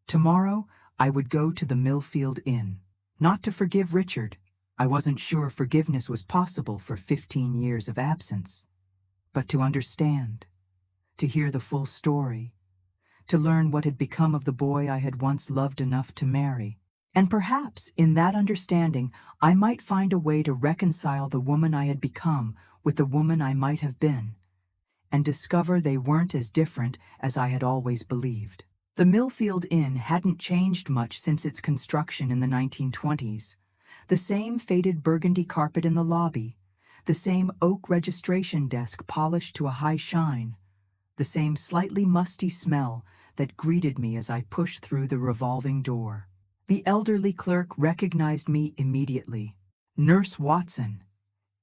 S1: Tomorrow, I would go to the Millfield Inn. Not to forgive Richard. I wasn't sure forgiveness was possible for 15 years of absence. But to understand, to hear the full story, to learn what had become of the boy I had once loved enough to marry. And perhaps, in that understanding, I might find a way to reconcile the woman I had become with the woman I might have been, and discover they weren't as different as I had always believed. The Millfield Inn hadn't changed much since its construction in the 1920s. The same faded burgundy carpet in the lobby, the same oak registration desk polished to a high shine, the same slightly musty smell that greeted me as I pushed through the revolving door. The elderly clerk recognized me immediately. "Nurse Watson,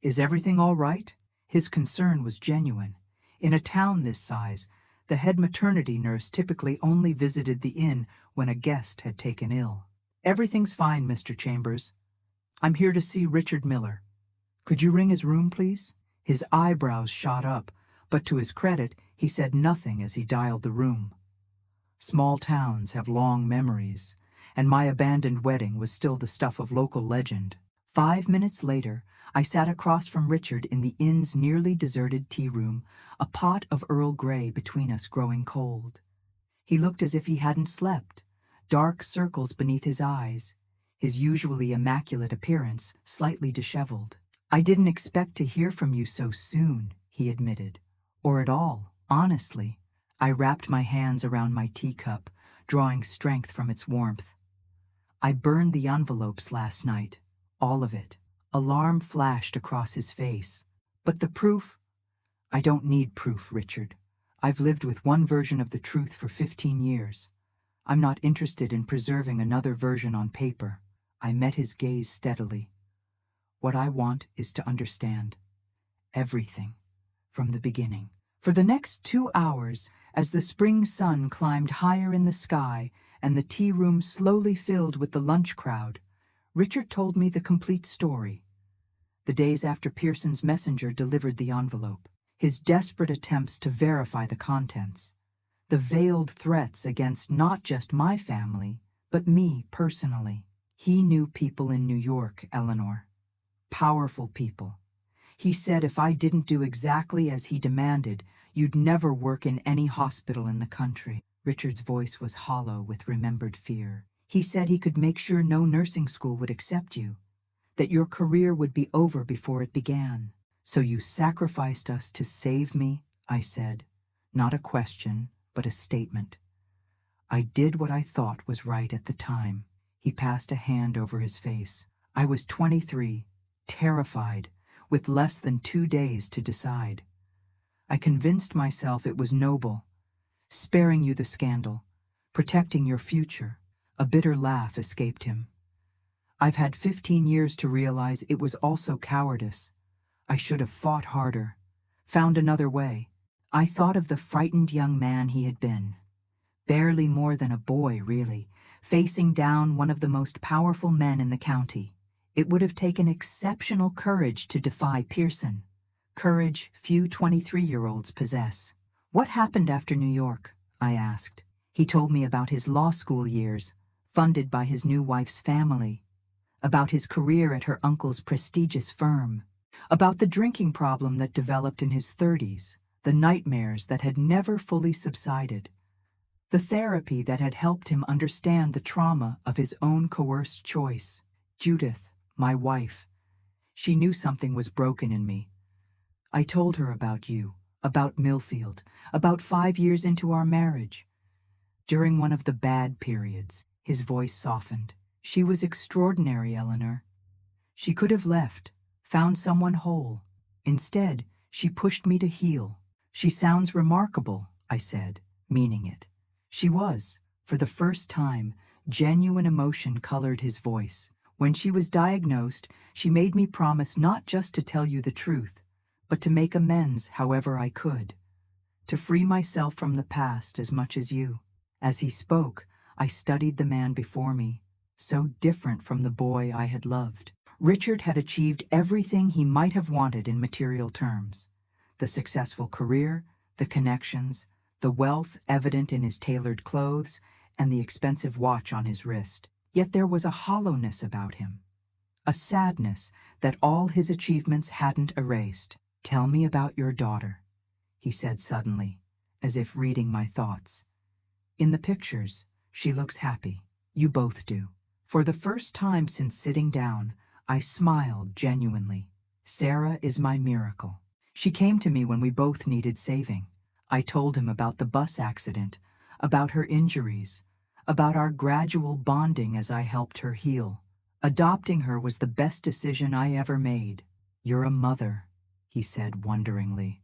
S1: is everything all right?" His concern was genuine. In a town this size, the head maternity nurse typically only visited the inn when a guest had taken ill. "Everything's fine, Mr. Chambers. I'm here to see Richard Miller. Could you ring his room, please?" His eyebrows shot up, but to his credit, he said nothing as he dialed the room. Small towns have long memories, and my abandoned wedding was still the stuff of local legend. 5 minutes later, I sat across from Richard in the inn's nearly deserted tea room, a pot of Earl Grey between us growing cold. He looked as if he hadn't slept, dark circles beneath his eyes, his usually immaculate appearance slightly disheveled. "I didn't expect to hear from you so soon," he admitted. "Or at all, honestly." I wrapped my hands around my teacup, drawing strength from its warmth. "I burned the envelopes last night, all of it." Alarm flashed across his face. "But the proof?" "I don't need proof, Richard. I've lived with one version of the truth for 15 years. I'm not interested in preserving another version on paper." I met his gaze steadily. "What I want is to understand everything from the beginning." For the next 2 hours, as the spring sun climbed higher in the sky and the tea room slowly filled with the lunch crowd, Richard told me the complete story. The days after Pearson's messenger delivered the envelope, his desperate attempts to verify the contents, the veiled threats against not just my family, but me personally. He knew people in New York, Eleanor. Powerful people. He said if I didn't do exactly as he demanded, you'd never work in any hospital in the country. Richard's voice was hollow with remembered fear. He said he could make sure no nursing school would accept you, that your career would be over before it began. "So you sacrificed us to save me," I said. Not a question, but a statement. "I did what I thought was right at the time." He passed a hand over his face. I was 23, terrified, with less than 2 days to decide. I convinced myself it was noble, sparing you the scandal, protecting your future. A bitter laugh escaped him. "I've had 15 years to realize it was also cowardice. I should have fought harder, found another way." I thought of the frightened young man he had been. Barely more than a boy, really, facing down one of the most powerful men in the county. It would have taken exceptional courage to defy Pearson. Courage few 23-year-olds possess. "What happened after New York?" I asked. He told me about his law school years, funded by his new wife's family, about his career at her uncle's prestigious firm, about the drinking problem that developed in his 30s, the nightmares that had never fully subsided. the therapy that had helped him understand the trauma of his own coerced choice. Judith, my wife, she knew something was broken in me. I told her about you, about Millfield, about 5 years into our marriage. During one of the bad periods, his voice softened. She was extraordinary, Eleanor. She could have left, found someone whole. Instead, she pushed me to heal. She sounds remarkable, I said, meaning it. She was. For the first time, genuine emotion colored his voice. When she was diagnosed, she made me promise not just to tell you the truth, but to make amends however I could, to free myself from the past as much as you. As he spoke, I studied the man before me, so different from the boy I had loved. Richard had achieved everything he might have wanted in material terms. The successful career, the connections, the wealth evident in his tailored clothes, and the expensive watch on his wrist. Yet there was a hollowness about him, a sadness that all his achievements hadn't erased. "Tell me about your daughter," he said suddenly, as if reading my thoughts. "In the pictures, she looks happy. You both do." For the first time since sitting down, I smiled genuinely. "Sarah is my miracle. She came to me when we both needed saving." I told him about the bus accident, about her injuries, about our gradual bonding as I helped her heal. Adopting her was the best decision I ever made. "You're a mother," he said wonderingly.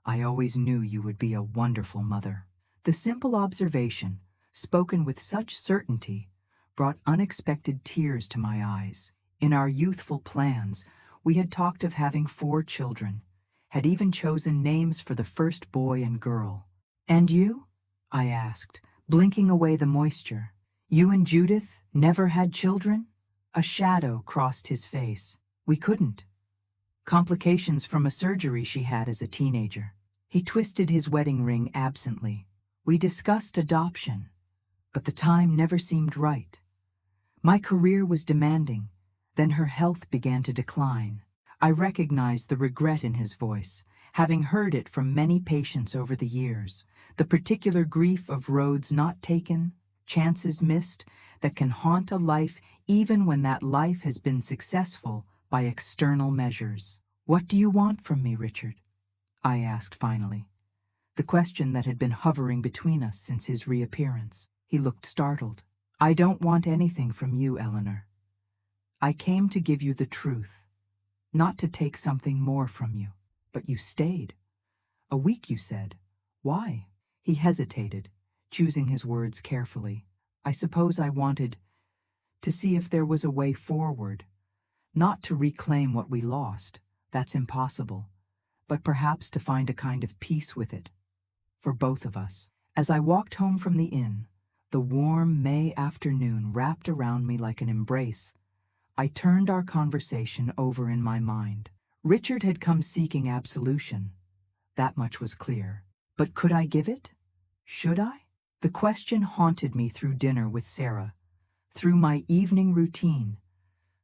S1: "I always knew you would be a wonderful mother." The simple observation, spoken with such certainty, brought unexpected tears to my eyes. In our youthful plans, we had talked of having 4 children, had even chosen names for the first boy and girl. "And you?" I asked, blinking away the moisture. "You and Judith never had children?" A shadow crossed his face. "We couldn't. Complications from a surgery she had as a teenager." He twisted his wedding ring absently. "We discussed adoption, but the time never seemed right. My career was demanding, then her health began to decline." I recognized the regret in his voice, having heard it from many patients over the years, the particular grief of roads not taken, chances missed, that can haunt a life even when that life has been successful by external measures. "What do you want from me, Richard?" I asked finally, the question that had been hovering between us since his reappearance. He looked startled. "I don't want anything from you, Eleanor. I came to give you the truth, not to take something more from you." "But you stayed. A week, you said. Why?" He hesitated, choosing his words carefully. "I suppose I wanted to see if there was a way forward, not to reclaim what we lost. That's impossible. But perhaps to find a kind of peace with it, for both of us." As I walked home from the inn, the warm May afternoon wrapped around me like an embrace. I turned our conversation over in my mind. Richard had come seeking absolution. That much was clear. But could I give it? Should I? The question haunted me through dinner with Sarah, through my evening routine,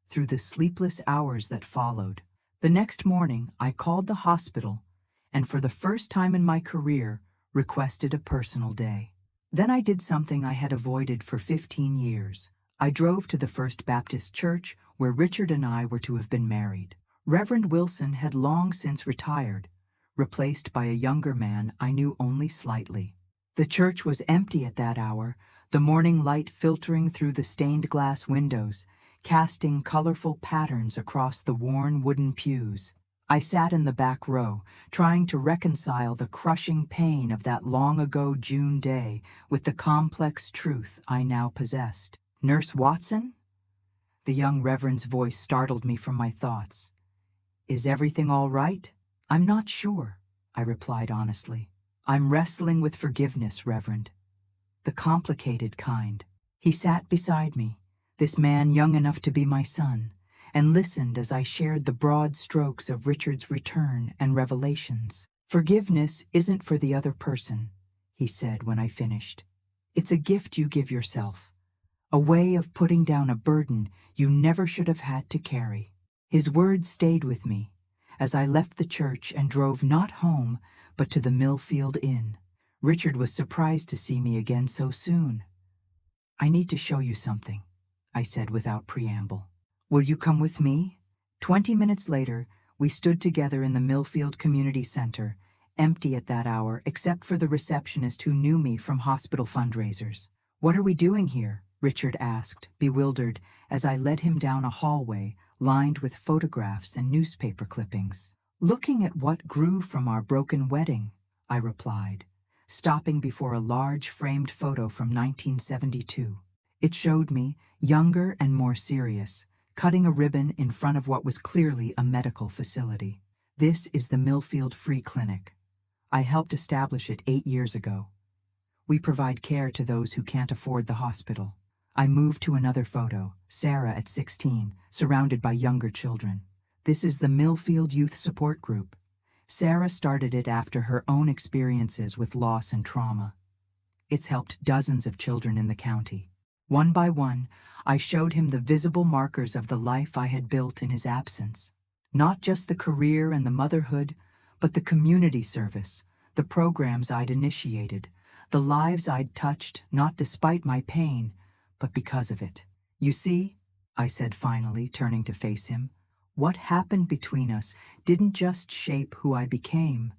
S1: through the sleepless hours that followed. The next morning, I called the hospital and for the first time in my career, requested a personal day. Then I did something I had avoided for 15 years. I drove to the First Baptist Church where Richard and I were to have been married. Reverend Wilson had long since retired, replaced by a younger man I knew only slightly. The church was empty at that hour, the morning light filtering through the stained glass windows, casting colorful patterns across the worn wooden pews. I sat in the back row, trying to reconcile the crushing pain of that long-ago June day with the complex truth I now possessed. "Nurse Watson?" The young Reverend's voice startled me from my thoughts. "Is everything all right?" "I'm not sure," I replied honestly. "I'm wrestling with forgiveness, Reverend. The complicated kind." He sat beside me, this man young enough to be my son, and listened as I shared the broad strokes of Richard's return and revelations. "Forgiveness isn't for the other person," he said when I finished. "It's a gift you give yourself, a way of putting down a burden you never should have had to carry." His words stayed with me as I left the church and drove not home, but to the Millfield Inn. Richard was surprised to see me again so soon. "I need to show you something," I said without preamble. "Will you come with me?" 20 minutes later, we stood together in the Millfield Community Center, empty at that hour except for the receptionist who knew me from hospital fundraisers. "What are we doing here?" Richard asked, bewildered, as I led him down a hallway lined with photographs and newspaper clippings. "Looking at what grew from our broken wedding," I replied, stopping before a large framed photo from 1972. It showed me, younger and more serious, cutting a ribbon in front of what was clearly a medical facility. "This is the Millfield Free Clinic. I helped establish it 8 years ago. We provide care to those who can't afford the hospital." I moved to another photo, Sarah at 16, surrounded by younger children. "This is the Millfield Youth Support Group. Sarah started it after her own experiences with loss and trauma. It's helped dozens of children in the county." One by one, I showed him the visible markers of the life I had built in his absence. Not just the career and the motherhood, but the community service, the programs I'd initiated, the lives I'd touched, not despite my pain, but because of it. "You see," I said finally, turning to face him, "what happened between us didn't just shape who I became.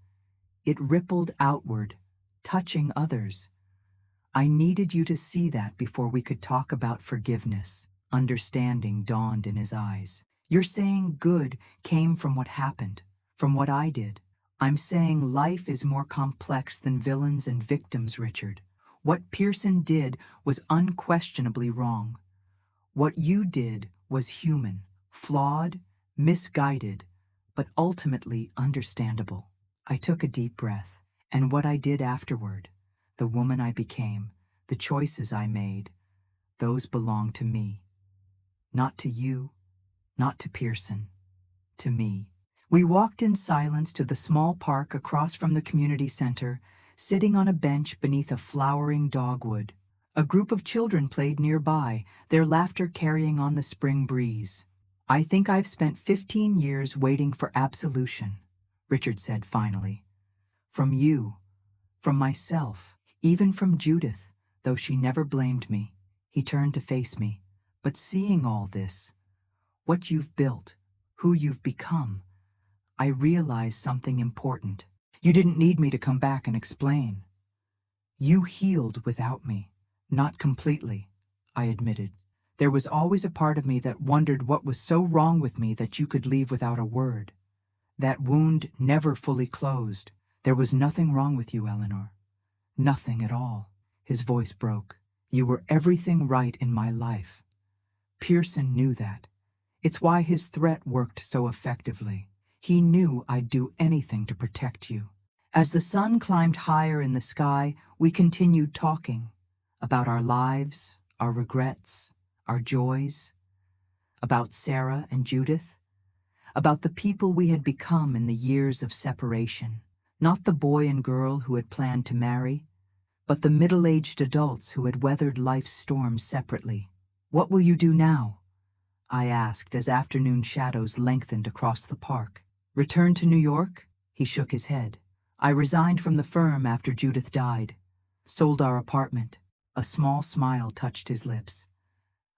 S1: It rippled outward, touching others. I needed you to see that before we could talk about forgiveness." Understanding dawned in his eyes. "You're saying good came from what happened, from what I did." "I'm saying life is more complex than villains and victims, Richard. What Pearson did was unquestionably wrong. What you did was human, flawed, misguided, but ultimately understandable." I took a deep breath. "And what I did afterward, the woman I became, the choices I made, those belong to me. Not to you, not to Pearson, to me." We walked in silence to the small park across from the community center, sitting on a bench beneath a flowering dogwood. A group of children played nearby, their laughter carrying on the spring breeze. "I think I've spent 15 years waiting for absolution," Richard said finally. "From you, from myself, even from Judith, though she never blamed me." He turned to face me. "But seeing all this, what you've built, who you've become, I realized something important. You didn't need me to come back and explain. You healed without me." "Not completely," I admitted. "There was always a part of me that wondered what was so wrong with me that you could leave without a word. That wound never fully closed. There was nothing wrong with you, Eleanor. Nothing at all." His voice broke. "You were everything right in my life. Pearson knew that. It's why his threat worked so effectively. He knew I'd do anything to protect you." As the sun climbed higher in the sky, we continued talking about our lives, our regrets, our joys, about Sarah and Judith, about the people we had become in the years of separation. Not the boy and girl who had planned to marry, but the middle-aged adults who had weathered life's storms separately. "What will you do now?" I asked as afternoon shadows lengthened across the park. "Return to New York?" He shook his head. "I resigned from the firm after Judith died. Sold our apartment." A small smile touched his lips.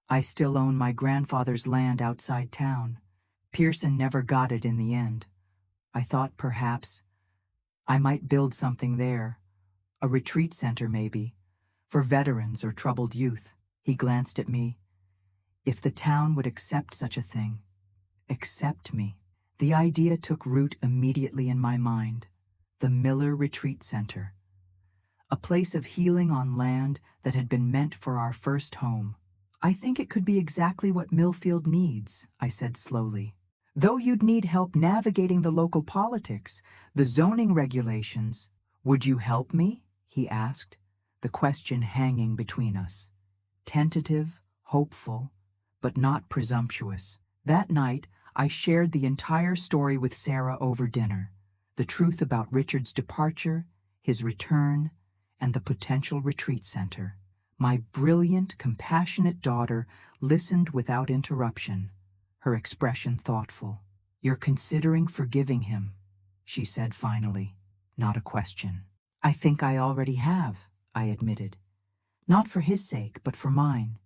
S1: "I still own my grandfather's land outside town. Pearson never got it in the end. I thought perhaps I might build something there. A retreat center, maybe, for veterans or troubled youth." He glanced at me. "If the town would accept such a thing." Accept me. The idea took root immediately in my mind. The Miller Retreat Center. A place of healing on land that had been meant for our first home. "I think it could be exactly what Millfield needs," I said slowly. "Though you'd need help navigating the local politics, the zoning regulations." "Would you help me?" he asked, the question hanging between us. Tentative, hopeful, but not presumptuous. That night, I shared the entire story with Sarah over dinner. The truth about Richard's departure, his return, and the potential retreat center. My brilliant, compassionate daughter listened without interruption, her expression thoughtful. "You're considering forgiving him," she said finally. "Not a question." I think I already have, I admitted. Not for his sake, but for mine.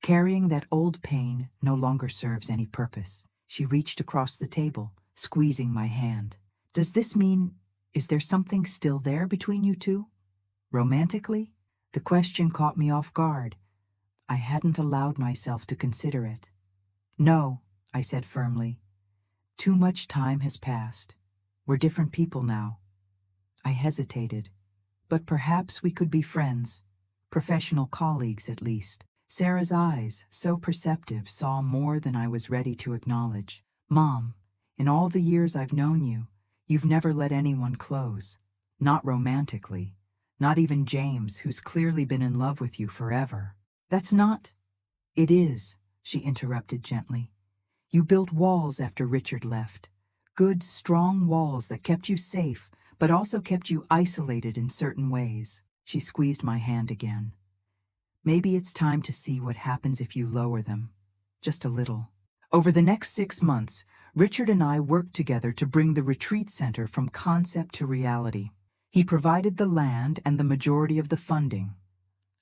S1: Carrying that old pain no longer serves any purpose. She reached across the table, squeezing my hand. Does this mean, is there something still there between you two? Romantically? The question caught me off guard. I hadn't allowed myself to consider it. No, I said firmly. Too much time has passed. We're different people now. I hesitated. But perhaps we could be friends. Professional colleagues, at least. Sarah's eyes, so perceptive, saw more than I was ready to acknowledge. Mom, in all the years I've known you, you've never let anyone close. Not romantically. Not even James, who's clearly been in love with you forever. That's not... It is, she interrupted gently. You built walls after Richard left. Good, strong walls that kept you safe, but also kept you isolated in certain ways. She squeezed my hand again. Maybe it's time to see what happens if you lower them. Just a little. Over the next 6 months, Richard and I worked together to bring the retreat center from concept to reality. He provided the land and the majority of the funding.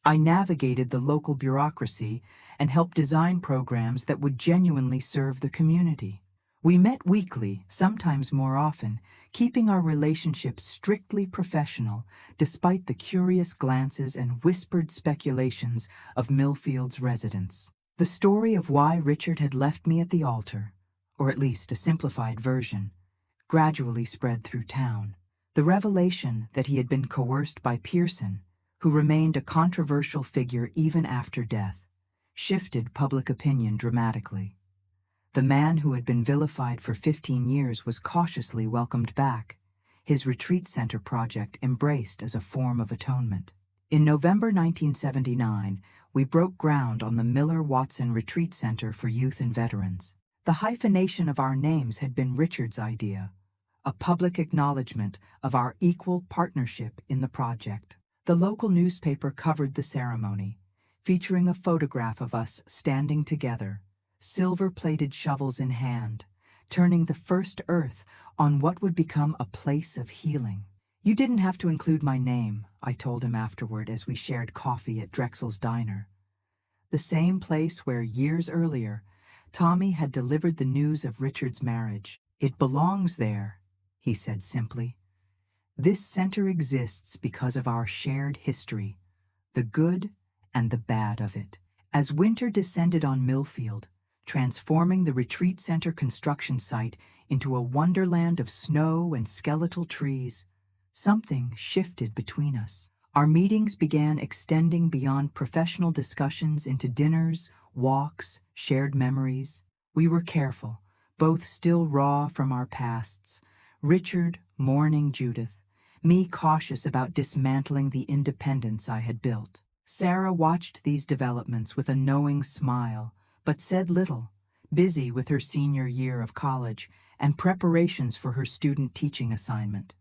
S1: I navigated the local bureaucracy and helped design programs that would genuinely serve the community. We met weekly, sometimes more often, keeping our relationship strictly professional, despite the curious glances and whispered speculations of Millfield's residents. The story of why Richard had left me at the altar, or at least a simplified version, gradually spread through town. The revelation that he had been coerced by Pearson, who remained a controversial figure even after death, shifted public opinion dramatically. The man who had been vilified for 15 years was cautiously welcomed back, his retreat center project embraced as a form of atonement. In November 1979, we broke ground on the Miller-Watson Retreat Center for Youth and Veterans. The hyphenation of our names had been Richard's idea, a public acknowledgement of our equal partnership in the project. The local newspaper covered the ceremony, featuring a photograph of us standing together, silver-plated shovels in hand, turning the first earth on what would become a place of healing. You didn't have to include my name, I told him afterward as we shared coffee at Drexel's Diner. The same place where, years earlier, Tommy had delivered the news of Richard's marriage. It belongs there, he said simply. This center exists because of our shared history, the good and the bad of it. As winter descended on Millfield, transforming the retreat center construction site into a wonderland of snow and skeletal trees, something shifted between us. Our meetings began extending beyond professional discussions into dinners, walks, shared memories. We were careful, both still raw from our pasts, Richard mourning Judith, me cautious about dismantling the independence I had built. Sarah watched these developments with a knowing smile, but said little, busy with her senior year of college and preparations for her student teaching assignment.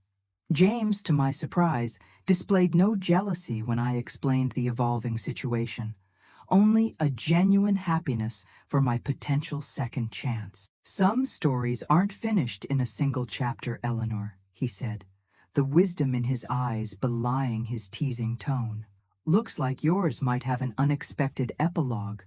S1: James, to my surprise, displayed no jealousy when I explained the evolving situation, only a genuine happiness for my potential second chance. Some stories aren't finished in a single chapter, Eleanor, he said, the wisdom in his eyes belying his teasing tone. Looks like yours might have an unexpected epilogue.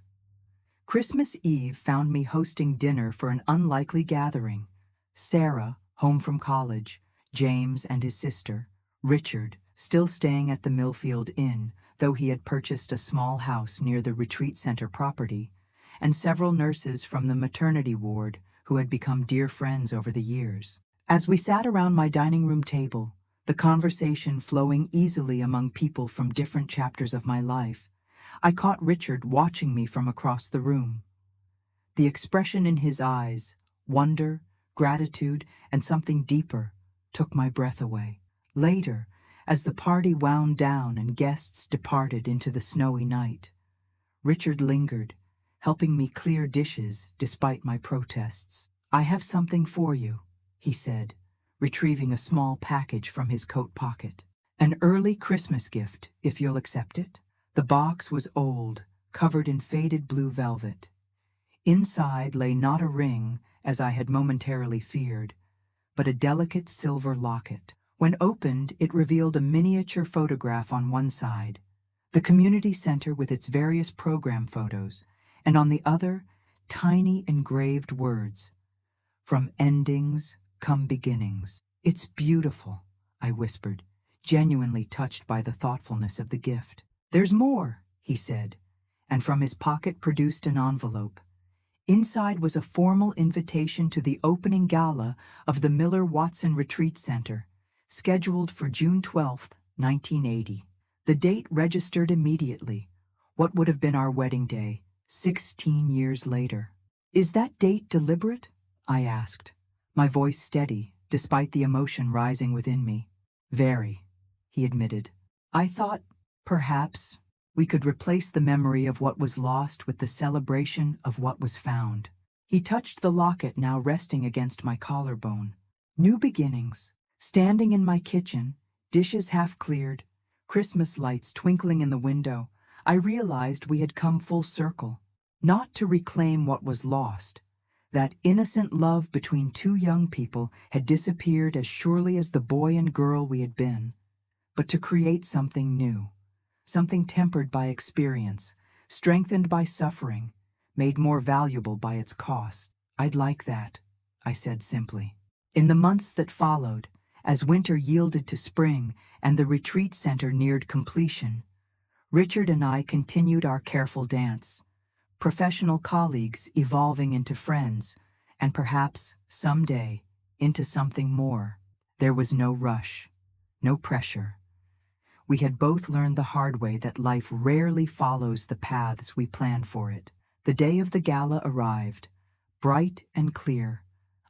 S1: Christmas Eve found me hosting dinner for an unlikely gathering. Sarah, home from college, James and his sister, Richard, still staying at the Millfield Inn, though he had purchased a small house near the retreat center property, and several nurses from the maternity ward who had become dear friends over the years. As we sat around my dining room table, the conversation flowing easily among people from different chapters of my life, I caught Richard watching me from across the room. The expression in his eyes, wonder, gratitude, and something deeper, took my breath away. Later, as the party wound down and guests departed into the snowy night, Richard lingered, helping me clear dishes despite my protests. I have something for you, he said, retrieving a small package from his coat pocket. An early Christmas gift, if you'll accept it. The box was old, covered in faded blue velvet. Inside lay not a ring, as I had momentarily feared, but a delicate silver locket. When opened, it revealed a miniature photograph on one side, the community center with its various program photos, and on the other, tiny engraved words, "From endings come beginnings." "It's beautiful," I whispered, genuinely touched by the thoughtfulness of the gift. "There's more," he said, and from his pocket produced an envelope. Inside was a formal invitation to the opening gala of the Miller-Watson Retreat Center, scheduled for June 12, 1980. The date registered immediately. What would have been our wedding day, 16 years later. "Is that date deliberate?" I asked, my voice steady, despite the emotion rising within me. "Very," he admitted. "I thought, perhaps, we could replace the memory of what was lost with the celebration of what was found." He touched the locket now resting against my collarbone. New beginnings. Standing in my kitchen, dishes half cleared, Christmas lights twinkling in the window, I realized we had come full circle. Not to reclaim what was lost. That innocent love between two young people had disappeared as surely as the boy and girl we had been, but to create something new, something tempered by experience, strengthened by suffering, made more valuable by its cost. "I'd like that," I said simply. In the months that followed, as winter yielded to spring and the retreat center neared completion, Richard and I continued our careful dance, professional colleagues evolving into friends, and perhaps, someday, into something more. There was no rush, no pressure. We had both learned the hard way that life rarely follows the paths we plan for it. The day of the gala arrived, bright and clear,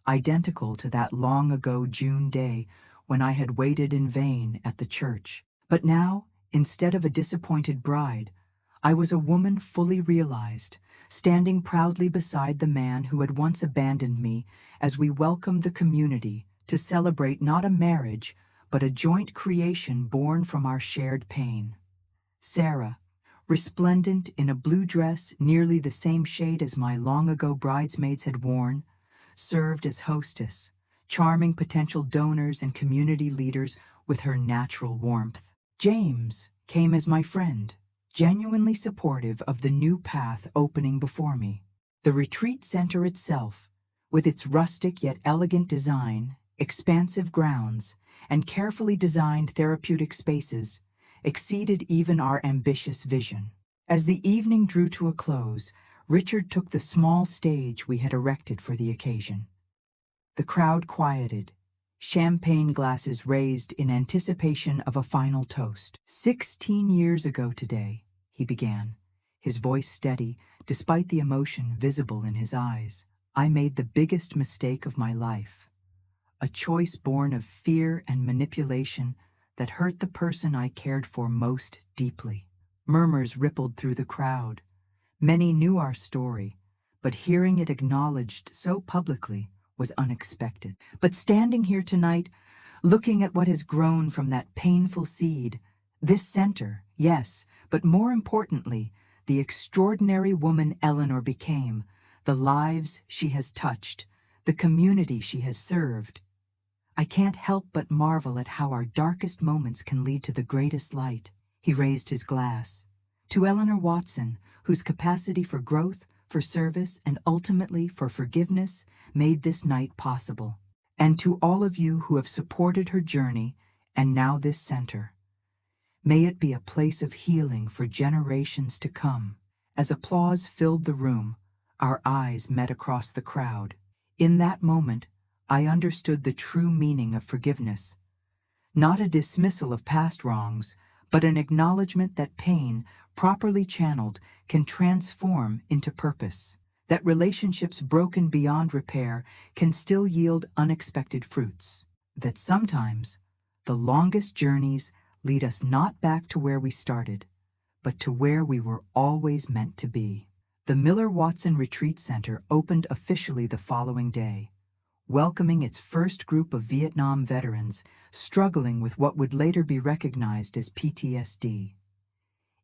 S1: identical to that long-ago June day when I had waited in vain at the church. But now, instead of a disappointed bride, I was a woman fully realized, standing proudly beside the man who had once abandoned me as we welcomed the community to celebrate not a marriage, but a joint creation born from our shared pain. Sarah, resplendent in a blue dress nearly the same shade as my long-ago bridesmaids had worn, served as hostess, charming potential donors and community leaders with her natural warmth. James came as my friend, genuinely supportive of the new path opening before me. The retreat center itself, with its rustic yet elegant design, expansive grounds, and carefully designed therapeutic spaces, exceeded even our ambitious vision. As the evening drew to a close, Richard took the small stage we had erected for the occasion. The crowd quieted, champagne glasses raised in anticipation of a final toast. 16 years ago today, he began, his voice steady despite the emotion visible in his eyes. I made the biggest mistake of my life, a choice born of fear and manipulation that hurt the person I cared for most deeply. Murmurs rippled through the crowd. Many knew our story, but hearing it acknowledged so publicly was unexpected. But standing here tonight, looking at what has grown from that painful seed, this center, yes, but more importantly, the extraordinary woman Eleanor became, the lives she has touched, the community she has served, I can't help but marvel at how our darkest moments can lead to the greatest light. He raised his glass. To Eleanor Watson, whose capacity for growth, for service, and ultimately for forgiveness made this night possible. And to all of you who have supported her journey and now this center. May it be a place of healing for generations to come. As applause filled the room, our eyes met across the crowd. In that moment, I understood the true meaning of forgiveness. Not a dismissal of past wrongs, but an acknowledgement that pain, properly channeled, can transform into purpose. That relationships broken beyond repair can still yield unexpected fruits. That sometimes, the longest journeys lead us not back to where we started, but to where we were always meant to be. The Miller-Watson Retreat Center opened officially the following day, welcoming its first group of Vietnam veterans struggling with what would later be recognized as PTSD.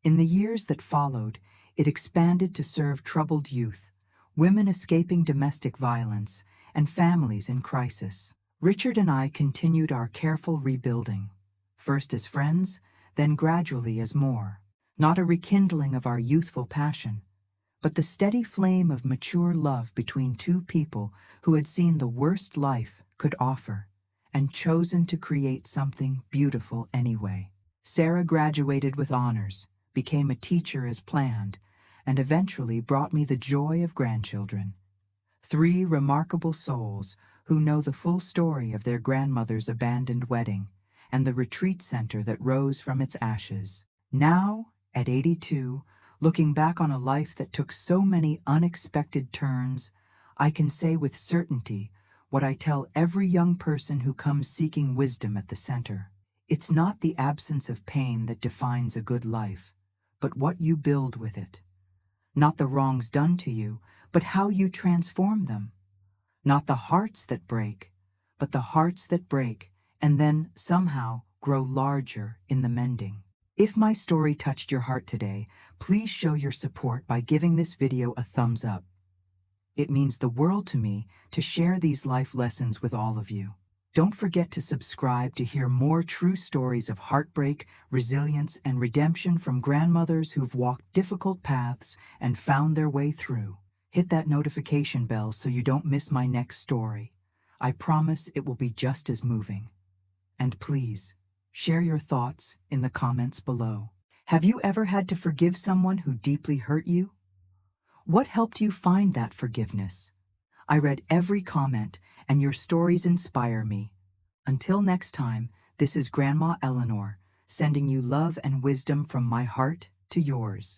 S1: In the years that followed, it expanded to serve troubled youth, women escaping domestic violence, and families in crisis. Richard and I continued our careful rebuilding, first as friends, then gradually as more. Not a rekindling of our youthful passion, but the steady flame of mature love between two people who had seen the worst life could offer and chosen to create something beautiful anyway. Sarah graduated with honors, became a teacher as planned, and eventually brought me the joy of grandchildren. 3 remarkable souls who know the full story of their grandmother's abandoned wedding and the retreat center that rose from its ashes. Now, at 82, looking back on a life that took so many unexpected turns, I can say with certainty what I tell every young person who comes seeking wisdom at the center. It's not the absence of pain that defines a good life, but what you build with it. Not the wrongs done to you, but how you transform them. Not the hearts that break, but the hearts that break and then somehow grow larger in the mending. If my story touched your heart today, please show your support by giving this video a thumbs up. It means the world to me to share these life lessons with all of you. Don't forget to subscribe to hear more true stories of heartbreak, resilience, and redemption from grandmothers who've walked difficult paths and found their way through. Hit that notification bell so you don't miss my next story. I promise it will be just as moving. And please, share your thoughts in the comments below. Have you ever had to forgive someone who deeply hurt you? What helped you find that forgiveness? I read every comment, and your stories inspire me. Until next time, this is Grandma Eleanor, sending you love and wisdom from my heart to yours.